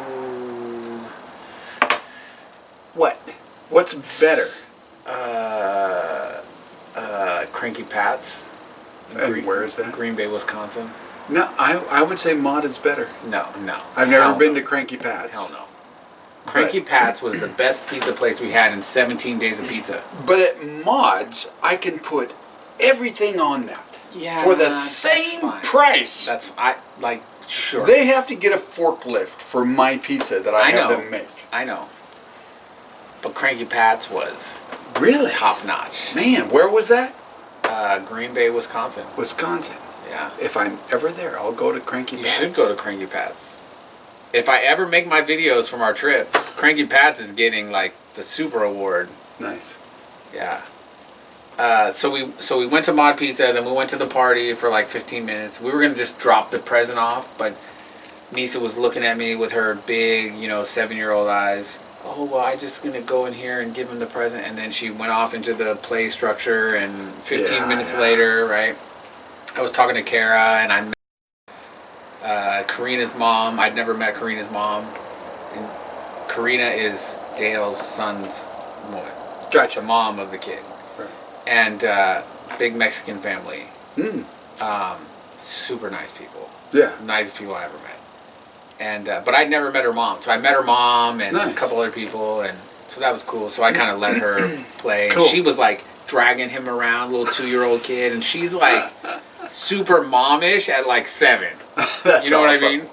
Speaker 1: What? What's better?
Speaker 2: Cranky Pat's.
Speaker 1: And where is that?
Speaker 2: Green Bay, Wisconsin.
Speaker 1: No, I would say Mod is better.
Speaker 2: No.
Speaker 1: I've never been to Cranky Pat's.
Speaker 2: Hell no. Cranky Pat's was the best pizza place we had in 17 days of pizza.
Speaker 1: But at Mod's, I can put everything on that.
Speaker 2: Yeah.
Speaker 1: For the same price.
Speaker 2: Sure.
Speaker 1: They have to get a forklift for my pizza that I have them make.
Speaker 2: I know. But Cranky Pat's was
Speaker 1: really
Speaker 2: top notch.
Speaker 1: Man, where was that?
Speaker 2: Green Bay, Wisconsin.
Speaker 1: Wisconsin.
Speaker 2: Yeah.
Speaker 1: If I'm ever there, I'll go to Cranky Pat's.
Speaker 2: You should go to Cranky Pat's. if I ever make my videos from our trip, Cranky Pat's is getting like the super award.
Speaker 1: Nice.
Speaker 2: Yeah. So we went to Mod Pizza, then we went to the party for like 15 minutes. We were gonna just drop the present off, but Nisa was looking at me with her big, 7-year-old eyes. Oh, well, I just gonna go in here and give him the present, and then she went off into the play structure. And 15 minutes later, right? I was talking to Kara, and I met Karina's mom. I'd never met Karina's mom. And Karina is Dale's son's woman.
Speaker 1: Gotcha.
Speaker 2: The mom of the kid.
Speaker 1: Right.
Speaker 2: And big Mexican family.
Speaker 1: Mm.
Speaker 2: Super nice people.
Speaker 1: Yeah.
Speaker 2: Nicest people I ever met. And but I'd never met her mom. So I met her mom and
Speaker 1: nice.
Speaker 2: a couple other people, and so that was cool. So I kind of let her play.
Speaker 1: Cool.
Speaker 2: And she was like dragging him around, little 2-year-old kid, and she's like super momish at like 7.
Speaker 1: That's
Speaker 2: you know what I
Speaker 1: awesome.
Speaker 2: mean?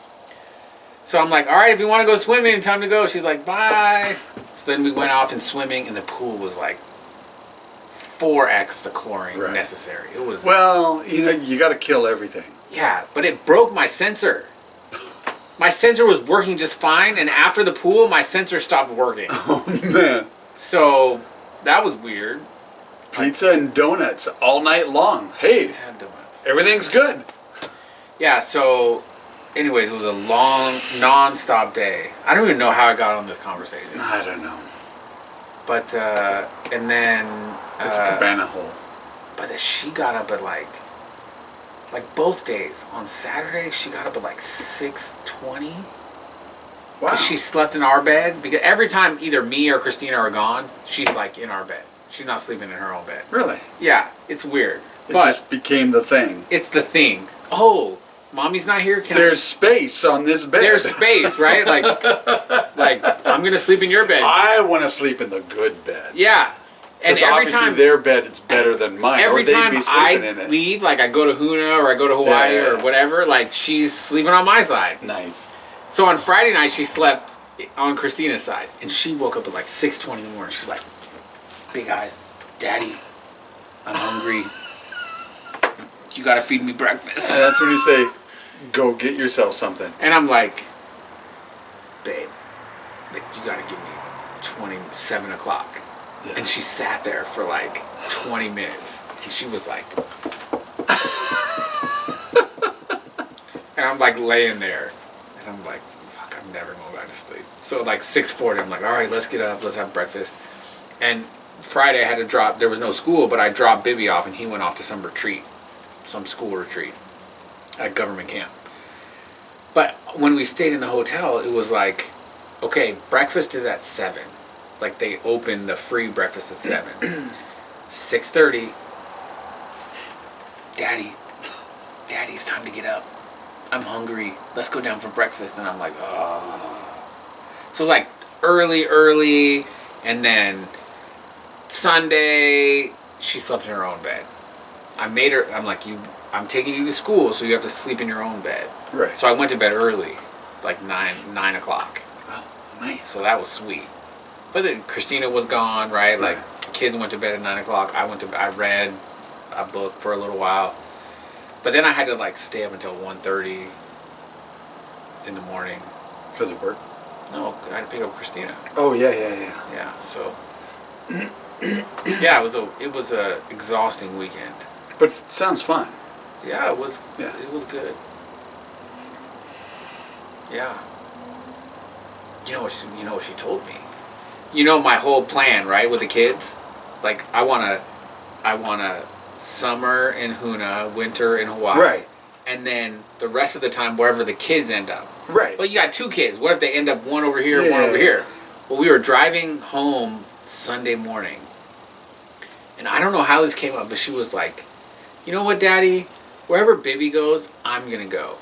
Speaker 2: So I'm like, all right, if you want to go swimming, time to go. She's like, bye. So then we went off and swimming, and the pool was like 4x the chlorine necessary. It was
Speaker 1: well, you got to kill everything.
Speaker 2: Yeah, but it broke my sensor. My sensor was working just fine, and after the pool, my sensor stopped working.
Speaker 1: Oh man!
Speaker 2: So that was weird.
Speaker 1: Pizza and donuts all night long. Hey,
Speaker 2: Had donuts.
Speaker 1: everything's good.
Speaker 2: Yeah. So, anyways, it was a long, non-stop day. I don't even know how I got on this conversation.
Speaker 1: I don't know.
Speaker 2: But and then
Speaker 1: It's a Cabana hole.
Speaker 2: But then she got up at like both days. On Saturday, she got up at like 6:20.
Speaker 1: Wow.
Speaker 2: Because she slept in our bed. Because every time either me or Christina are gone, she's like in our bed. She's not sleeping in her own bed.
Speaker 1: Really?
Speaker 2: Yeah, it's weird.
Speaker 1: It
Speaker 2: But
Speaker 1: just became the thing.
Speaker 2: it's the thing. Oh, mommy's not here.
Speaker 1: There's space on this bed.
Speaker 2: There's space, right? Like I'm gonna sleep in your bed.
Speaker 1: I want to sleep in the good bed.
Speaker 2: Yeah. And
Speaker 1: Because
Speaker 2: every
Speaker 1: obviously
Speaker 2: time,
Speaker 1: their bed is better than mine.
Speaker 2: every
Speaker 1: or they'd
Speaker 2: time
Speaker 1: be
Speaker 2: I
Speaker 1: sleeping in it.
Speaker 2: leave, like I go to Huna or I go to Hawaii
Speaker 1: Yeah.
Speaker 2: or whatever, like she's sleeping on my side.
Speaker 1: Nice.
Speaker 2: So on Friday night, she slept on Christina's side, and she woke up at like 6:20 in the morning. She's like, big eyes, Daddy, I'm hungry. You gotta feed me breakfast.
Speaker 1: And that's when you say, go get yourself something.
Speaker 2: And I'm like, babe, like you gotta give me 27 o'clock.
Speaker 1: Yeah.
Speaker 2: And she sat there for like 20 minutes, and she was like, and I'm like laying there, and I'm like, fuck, I'm never going back to sleep. So like 6:40, I'm like, all right, let's get up, let's have breakfast. And Friday I had to drop, there was no school, but I dropped Bibby off, and he went off to some retreat, some school retreat at government camp. But when we stayed in the hotel, it was like, okay, breakfast is at 7. Like they open the free breakfast at 7. 6:30. Daddy, it's time to get up. I'm hungry. Let's go down for breakfast. And I'm like, oh. So like early, and then Sunday, she slept in her own bed. I'm like, I'm taking you to school, so you have to sleep in your own bed.
Speaker 1: Right.
Speaker 2: So I went to bed early, like 9 o'clock.
Speaker 1: Oh, nice.
Speaker 2: So that was sweet. But then Christina was gone, right? Like the kids went to bed at 9 o'clock. I read a book for a little while. But then I had to like stay up until 1:30 in the morning.
Speaker 1: Because of work?
Speaker 2: No, I had to pick up Christina.
Speaker 1: Oh, yeah.
Speaker 2: Yeah, so yeah, it was a exhausting weekend.
Speaker 1: But it sounds fun.
Speaker 2: Yeah, it was.
Speaker 1: Yeah.
Speaker 2: It was good. Yeah. You know what she told me? You know my whole plan, right, with the kids? Like I wanna summer in Huna, winter in Hawaii.
Speaker 1: Right.
Speaker 2: And then the rest of the time wherever the kids end up.
Speaker 1: Right.
Speaker 2: But you got 2 kids. What if they end up one over here, one
Speaker 1: Yeah.
Speaker 2: over here? Well, we were driving home Sunday morning. And I don't know how this came up, but she was like, you know what, Daddy? Wherever Bibby goes, I'm going to go.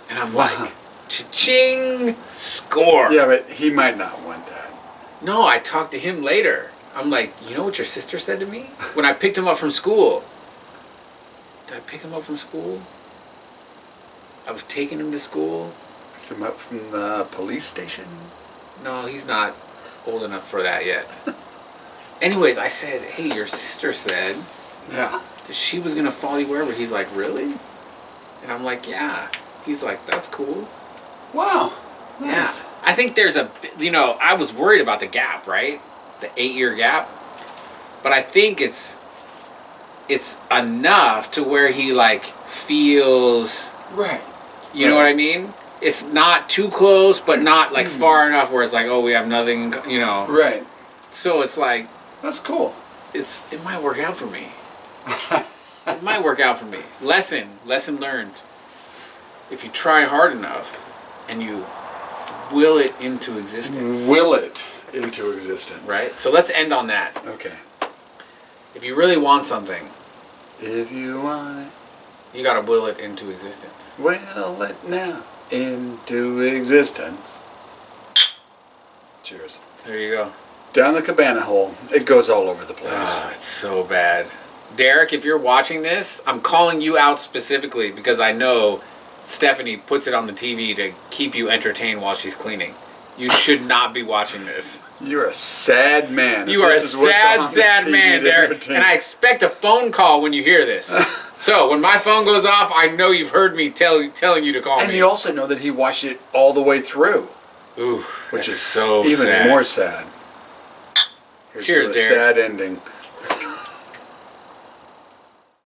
Speaker 2: And I'm
Speaker 1: Wow.
Speaker 2: like, cha-ching, score.
Speaker 1: Yeah, but he might not want that.
Speaker 2: No, I talked to him later. I'm like, you know what your sister said to me? When I picked him up from school. Did I pick him up from school? I was taking him to school.
Speaker 1: Picked him up from the police station.
Speaker 2: No, he's not old enough for that yet. Anyways, I said, hey, your sister said
Speaker 1: Yeah.
Speaker 2: that she was going to follow you wherever. He's like, really? And I'm like, yeah. He's like, that's cool.
Speaker 1: Wow.
Speaker 2: Yeah.
Speaker 1: Nice.
Speaker 2: I think there's I was worried about the gap, right? The 8-year gap. But I think it's enough to where he like feels,
Speaker 1: Right.
Speaker 2: you know what I mean? It's not too close, but not like far enough where it's like, oh, we have nothing,
Speaker 1: Right.
Speaker 2: So it's like,
Speaker 1: That's cool.
Speaker 2: it might work out for me. It might work out for me. Lesson learned. If you try hard enough and you will it into existence.
Speaker 1: Will it into existence.
Speaker 2: Right? So let's end on that.
Speaker 1: Okay.
Speaker 2: If you really want something,
Speaker 1: If you want
Speaker 2: you gotta will it into existence.
Speaker 1: it, will it now into existence. Cheers.
Speaker 2: There you go.
Speaker 1: Down the Cabana hole. It goes all over the place.
Speaker 2: Oh, it's so bad. Derek, if you're watching this, I'm calling you out specifically because I know Stephanie puts it on the TV to keep you entertained while she's cleaning. You should not be watching this.
Speaker 1: You're a sad man.
Speaker 2: You are a
Speaker 1: This is what's on
Speaker 2: sad
Speaker 1: the TV
Speaker 2: man,
Speaker 1: to
Speaker 2: Derek.
Speaker 1: entertain.
Speaker 2: And I expect a phone call when you hear this. So when my phone goes off, I know you've heard me telling you to call
Speaker 1: And
Speaker 2: me.
Speaker 1: you also know that he watched it all the way through,
Speaker 2: Ooh,
Speaker 1: which
Speaker 2: that's
Speaker 1: is
Speaker 2: so
Speaker 1: even
Speaker 2: sad.
Speaker 1: more sad. Here's
Speaker 2: Cheers,
Speaker 1: to a
Speaker 2: Derek.
Speaker 1: sad ending.